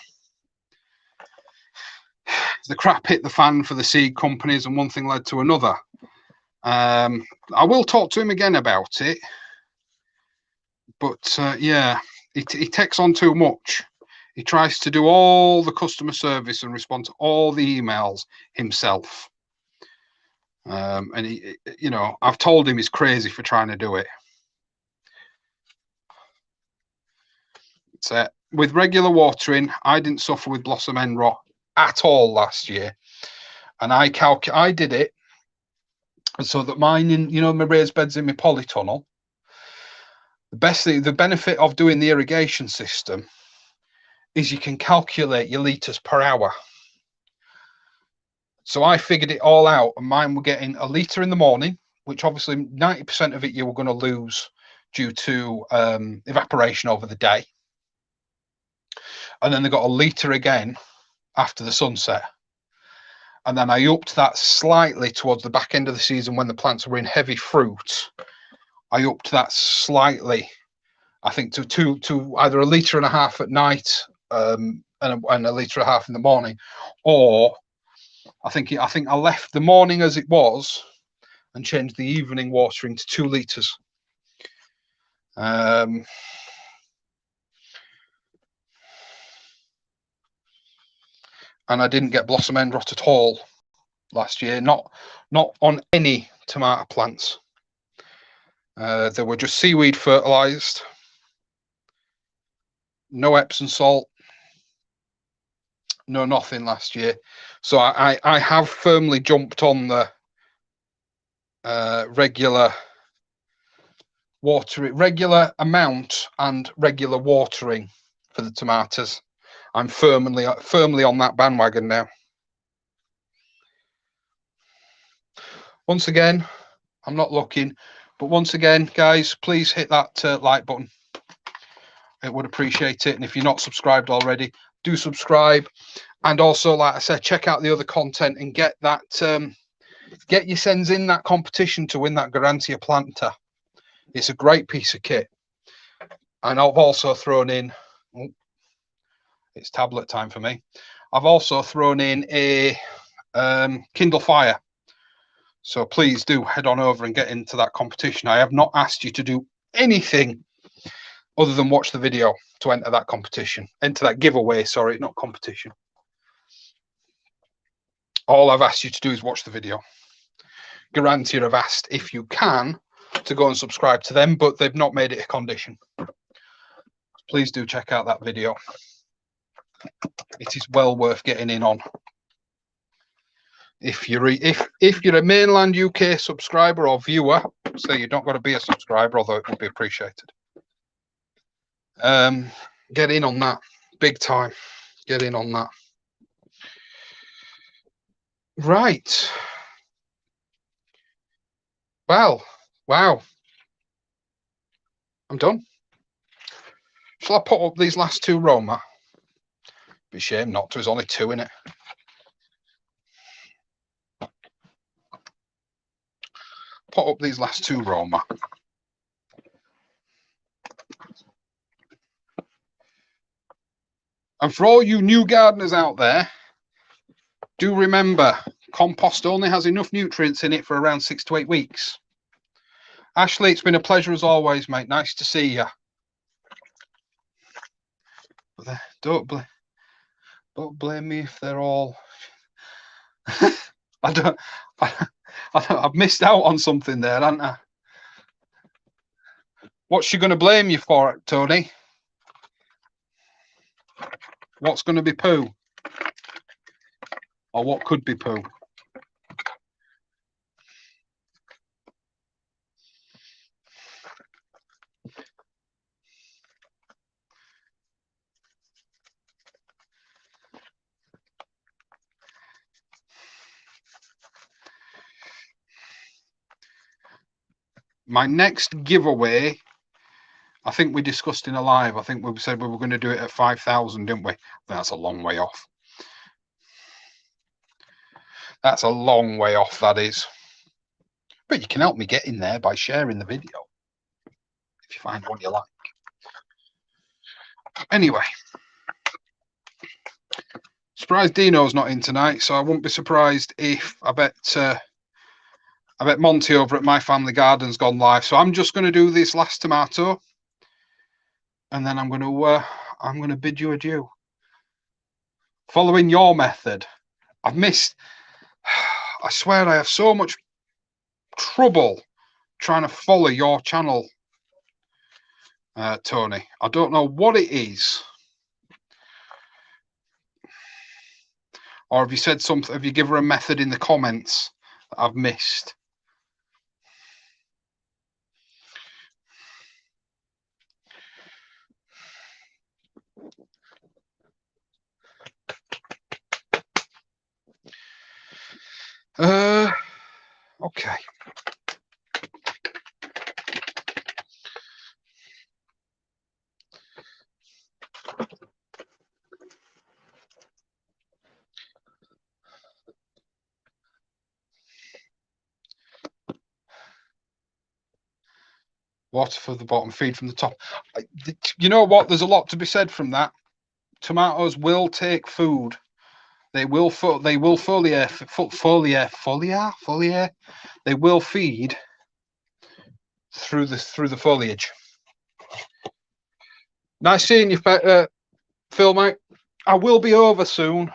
the crap hit the fan for the seed companies, and one thing led to another. I will talk to him again about it, but yeah, he takes on too much. He tries to do all the customer service and respond to all the emails himself. And he, you know, I've told him he's crazy for trying to do it. So with regular watering, I didn't suffer with blossom end rot at all last year, and I did it so that mine, in my raised beds in my polytunnel. The benefit of doing the irrigation system is you can calculate your litres per hour. So I figured it all out, and mine were getting a litre in the morning, which obviously 90% of it you were going to lose due to evaporation over the day. And then they got a litre again after the sunset. And then I upped that slightly towards the back end of the season when the plants were in heavy fruit. I upped that slightly, I think, to either a litre and a half at night and a litre and a half in the morning, or I think I left the morning as it was and changed the evening watering to 2 litres. And I didn't get blossom end rot at all last year, not on any tomato plants. They were just seaweed fertilized, no Epsom salt, no nothing last year. So I have firmly jumped on the regular amount and regular watering for the tomatoes. I'm firmly on that bandwagon now. Once again, I'm not looking, but once again, guys, please hit that like button. It would appreciate it. And if you're not subscribed already, do subscribe. And also, like I said, check out the other content and get that get your sends in that competition to win that Garantia planter. It's a great piece of kit. And I've also thrown in, it's tablet time for me. I've also thrown in a Kindle Fire. So please do head on over and get into that competition. I have not asked you to do anything other than watch the video to enter that competition, enter that giveaway, sorry, not competition. All I've asked you to do is watch the video. Garantia have asked if you can to go and subscribe to them, but they've not made it a condition. Please do check out that video. It is well worth getting in on. If you're a mainland UK subscriber or viewer, so you don't got to be a subscriber, although it would be appreciated. Get in on that big time. Get in on that. Right. Well, wow. I'm done. Shall I put up these last 2 Roma? Be a shame not to. There's only 2 in it. Put up these last 2 Roma. And for all you new gardeners out there, do remember, compost only has enough nutrients in it for around 6 to 8 weeks. Ashley, it's been a pleasure as always, mate. Nice to see you. But don't blame me if they're all. I've missed out on something there, haven't I? What's she going to blame you for, Tony? What's going to be poo? Or what could be poo? My next giveaway, I think we discussed in a live. I think we said we were going to do it at 5,000, didn't we? That's a long way off. That's a long way off, that is. But you can help me get in there by sharing the video if you find one you like. Anyway, surprised Dino's not in tonight, so I wouldn't be surprised if I bet Monty over at My Family Garden's gone live. So I'm just going to do this last tomato, and then I'm going to bid you adieu. Following your method, I've missed. I swear I have so much trouble trying to follow your channel, Tony. I don't know what it is. Or have you said something? Have you given her a method in the comments that I've missed? Okay. Water for the bottom, feed from the top. You know what? There's a lot to be said from that. Tomatoes will take food. They will foliar. They will feed through the foliage. Nice seeing you, Phil, mate. I will be over soon.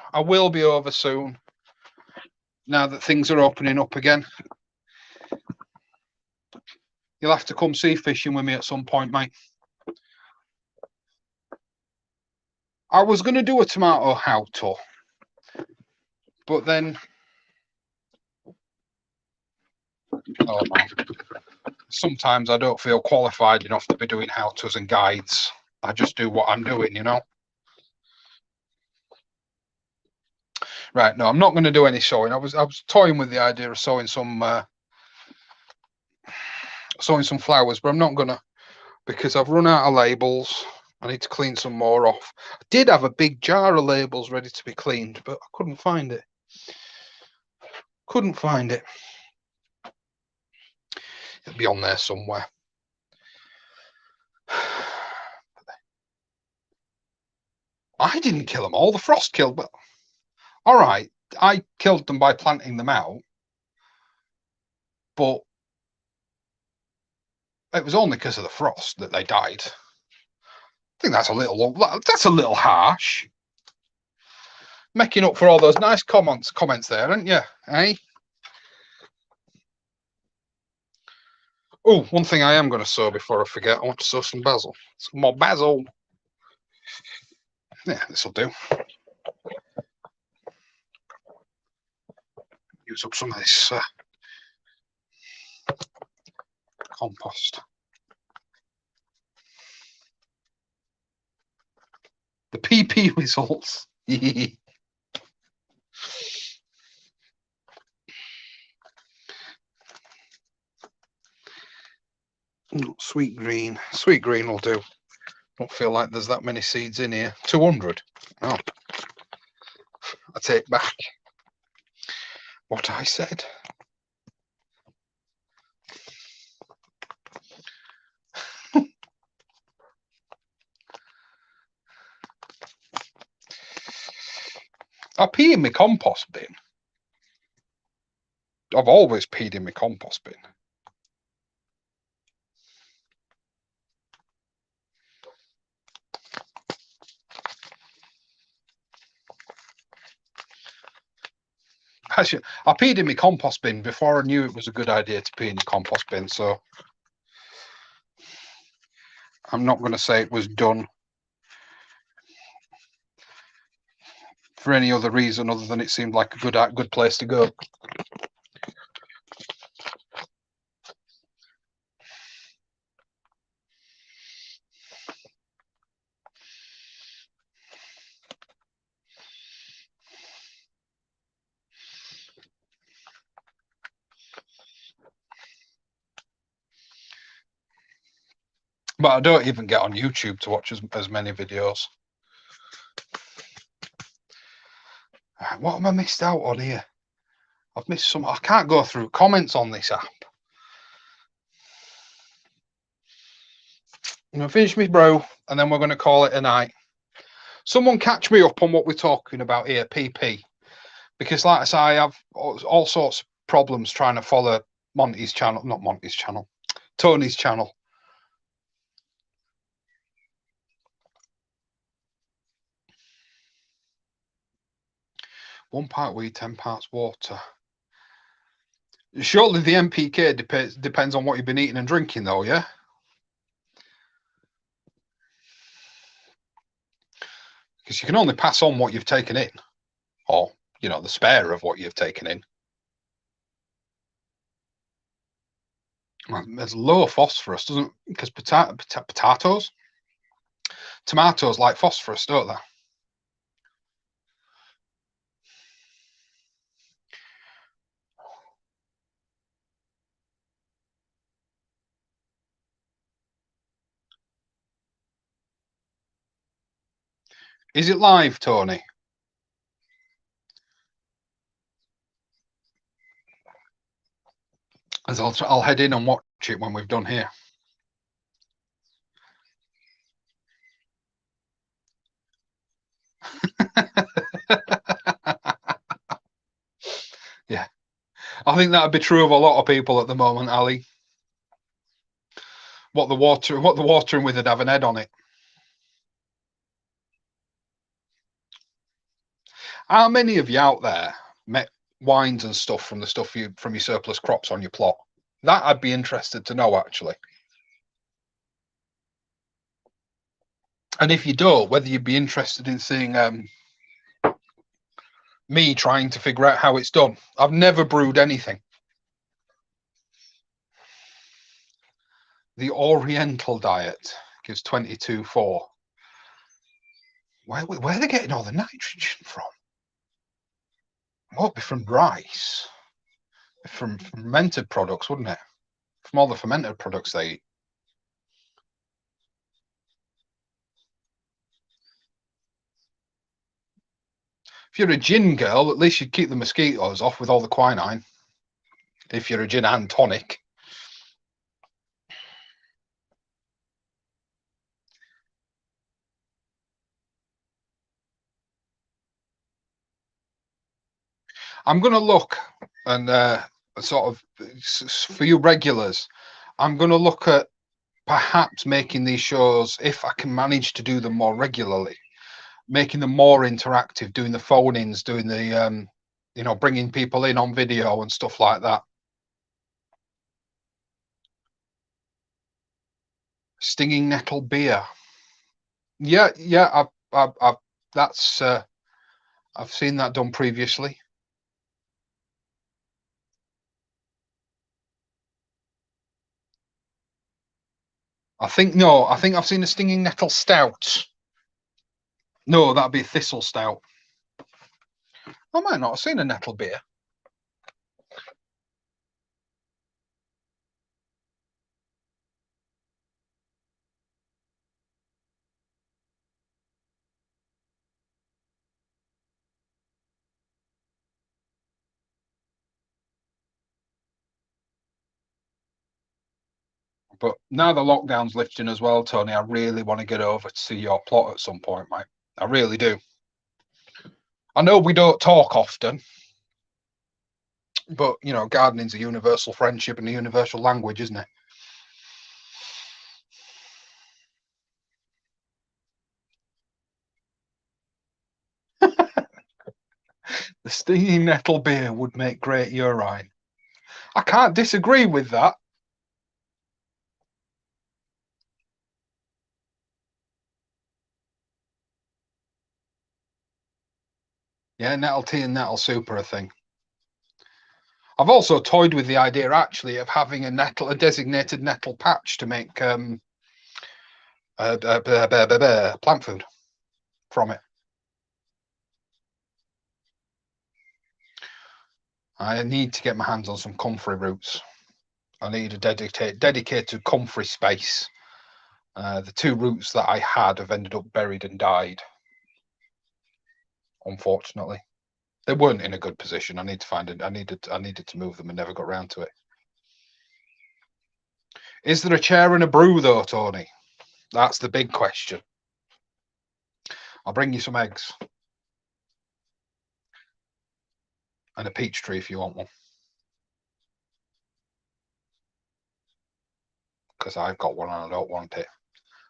Now that things are opening up again. You'll have to come sea fishing with me at some point, mate. I was going to do a tomato how-to, but then, oh man, sometimes I don't feel qualified enough to be doing how-tos and guides. I just do what I'm doing, you know. Right, no, I'm not going to do any sewing. I was toying with the idea of sewing some flowers, but I'm not gonna, because I've run out of labels. I need to clean some more off. I did have a big jar of labels ready to be cleaned, but I couldn't find it. It'll be on there somewhere. I didn't kill them all. The frost killed them. All right, I killed them by planting them out, but it was only because of the frost that they died. I think that's a little harsh. Making up for all those nice comments there, aren't you? Eh? Oh, one thing I am going to sow before I forget. I want to sow some basil. Some more basil. Yeah, this will do. Use up some of this compost. The PP results. Sweet green. Sweet green will do. Don't feel like there's that many seeds in here. 200. Oh. I take back what I said. I pee in my compost bin. I've always peed in my compost bin. Actually, I peed in my compost bin before I knew it was a good idea to pee in the compost bin, so I'm not going to say it was done for any other reason other than it seemed like a good place to go. But I don't even get on YouTube to watch as many videos. What have I missed out on here? I've missed some. I can't go through comments on this app. I'm going to finish my brew and then we're going to call it a night. Someone catch me up on what we're talking about here, PP. Because like I say, I have all sorts of problems trying to follow Monty's channel. Not Monty's channel. Tony's channel. One part weed, 10 parts water. Surely the MPK depends on what you've been eating and drinking, though, yeah? Because you can only pass on what you've taken in, or, you know, the spare of what you've taken in. There's low phosphorus, doesn't? Because tomatoes like phosphorus, don't they? Is it live, Tony? As I'll head in and watch it when we've done here. Yeah, I think that'd be true of a lot of people at the moment, Ali. What the watering with would have an head on it. How many of you out there met wines and stuff from your surplus crops on your plot? That I'd be interested to know, actually. And if you don't, whether you'd be interested in seeing me trying to figure out how it's done. I've never brewed anything. The Oriental diet gives 22.4. Where are they getting all the nitrogen from? Won't be from rice. From fermented products, wouldn't it? From all the fermented products they eat. If you're a gin girl, at least you'd keep the mosquitoes off with all the quinine. If you're a gin and tonic. I'm going to look and sort of, for you regulars, I'm going to look at perhaps making these shows, if I can manage to do them more regularly, making them more interactive, doing the phone-ins, doing the, you know, bringing people in on video and stuff like that. Stinging nettle beer. Yeah, that's I've seen that done previously. I think I've seen a stinging nettle stout. No, that'd be a thistle stout. I might not have seen a nettle beer. But now the lockdown's lifting as well, Tony, I really want to get over to see your plot at some point, mate. I really do. I know we don't talk often, but, you know, gardening's a universal friendship and a universal language, isn't it? The stinging nettle beer would make great urine. I can't disagree with that. Yeah, nettle tea and nettle soup are a thing. I've also toyed with the idea, actually, of having a designated nettle patch to make plant food from it. I need to get my hands on some comfrey roots. I need a dedicated comfrey space The 2 routes that I had have ended up buried and died, unfortunately. They weren't in a good position. I need to find it. I needed to move them and never got round to it. Is there a chair and a brew though, Tony? That's the big question. I'll bring you some eggs and a peach tree if you want one, because I've got one and I don't want it. It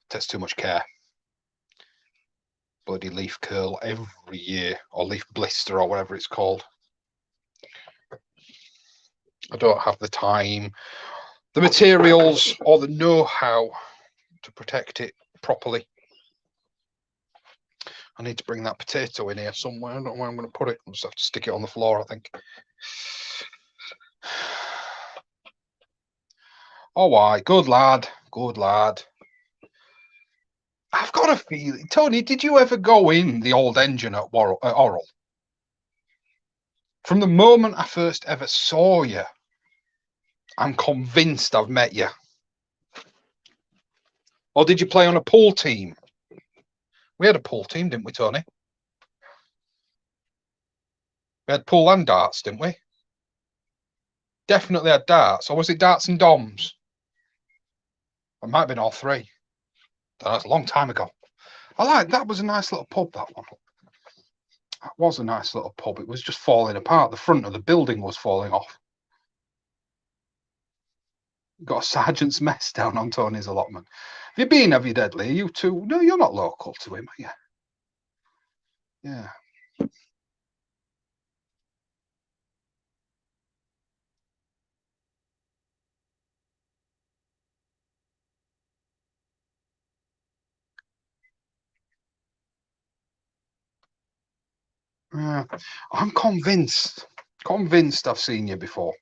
takes too much care. Bloody leaf curl every year, or leaf blister, or whatever it's called. I don't have the time, the materials, or the know-how to protect it properly. I need to bring that potato in here somewhere. I don't know where I'm going to put it. I'll just have to stick it on the floor, I think. All right, good lad, good lad. I've got a feeling, Tony, did you ever go in the old engine at Orrell? From the moment I first ever saw you, I'm convinced I've met you. Or did you play on a pool team? We had a pool team, didn't we, Tony? We had pool and darts, didn't we? Definitely had darts. Or was it darts and doms? It might have been all 3. That's a long time ago. That was a nice little pub, that one. That was a nice little pub. It was just falling apart. The front of the building was falling off. Got a sergeant's mess down on Tony's allotment. Have you been, have you, Deadly? Are you two? No, you're not local to him, are you? Yeah. Yeah. I'm convinced I've seen you before.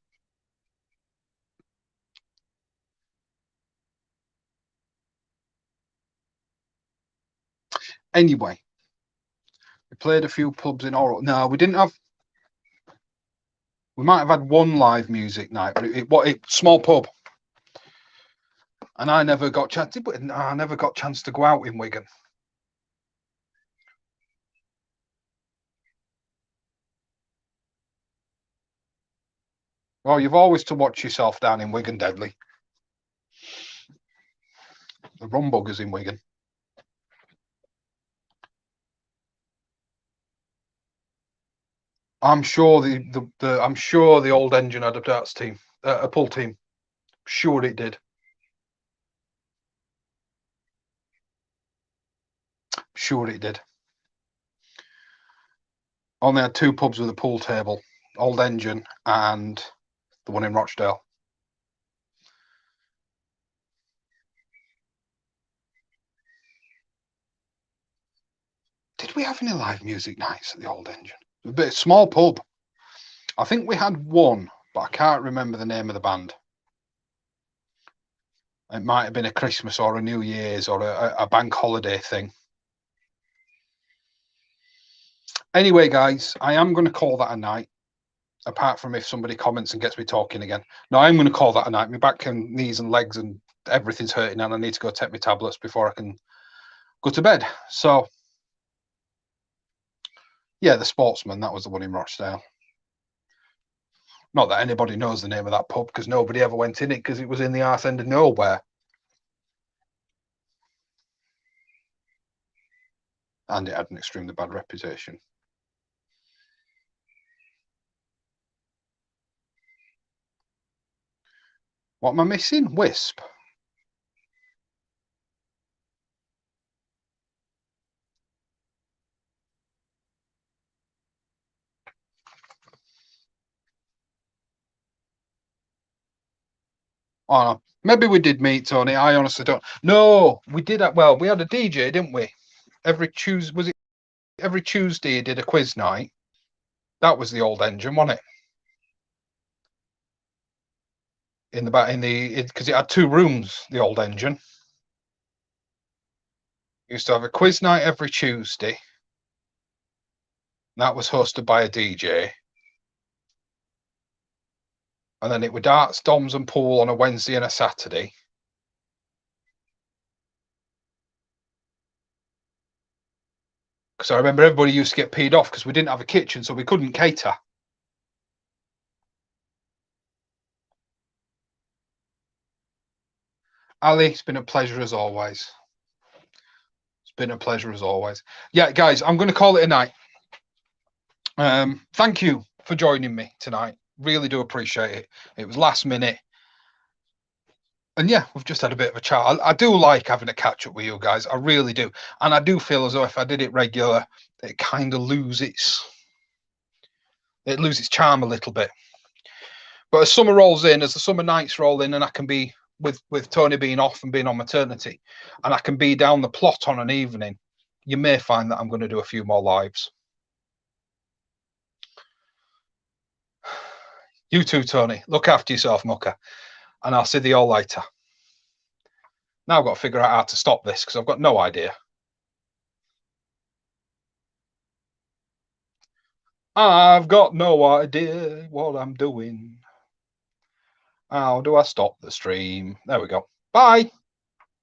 Anyway, we played a few pubs in Orrell. No, we didn't have. We might have had one live music night, but it small pub, and I never got chance. I never got chance to go out in Wigan. Well, you've always to watch yourself down in Wigan, Deadly. The rum buggers in Wigan. I'm sure I'm sure the old engine had a darts team, a pull team. Sure it did. Sure it did. Only had 2 pubs with a pool table, Old Engine and the one in Rochdale. Did we have any live music nights at the Old Engine? A bit small pub. I think we had one, but I can't remember the name of the band. It might have been a Christmas or a New Year's or a bank holiday thing. Anyway, guys, I am going to call that a night. Apart from if somebody comments and gets me talking again. No, I'm going to call that a night. My back and knees and legs and everything's hurting, and I need to go take my tablets before I can go to bed. So, yeah, the Sportsman, that was the one in Rochdale. Not that anybody knows the name of that pub, because nobody ever went in it, because it was in the arse end of nowhere. And it had an extremely bad reputation. What am I missing? Wisp. Oh, no. Maybe we did meet, Tony. I honestly don't. No, we did. Well, we had a DJ, didn't we? Every Tuesday, was it? Every Tuesday, he did a quiz night. That was the Old Engine, wasn't it? In the back, because it had 2 rooms. The Old Engine used to have a quiz night every Tuesday. That was hosted by a DJ. And then it were darts, doms, and pool on a Wednesday and a Saturday. Because I remember everybody used to get peed off because we didn't have a kitchen, so we couldn't cater. Ali, it's been a pleasure as always. It's been a pleasure as always. Yeah, guys, I'm going to call it a night. Thank you for joining me tonight. Really do appreciate it. It was last minute. And yeah, we've just had a bit of a chat. I do like having a catch up with you guys. I really do. And I do feel as though if I did it regular, it kind of loses its charm a little bit. But as summer rolls in, as the summer nights roll in, and I can be with Tony being off and being on maternity, and I can be down the plot on an evening, you may find that I'm going to do a few more lives. You too, Tony. Look after yourself, mucker. And I'll see you all later. Now I've got to figure out how to stop this because I've got no idea. I've got no idea what I'm doing. How do I stop the stream? There we go. Bye.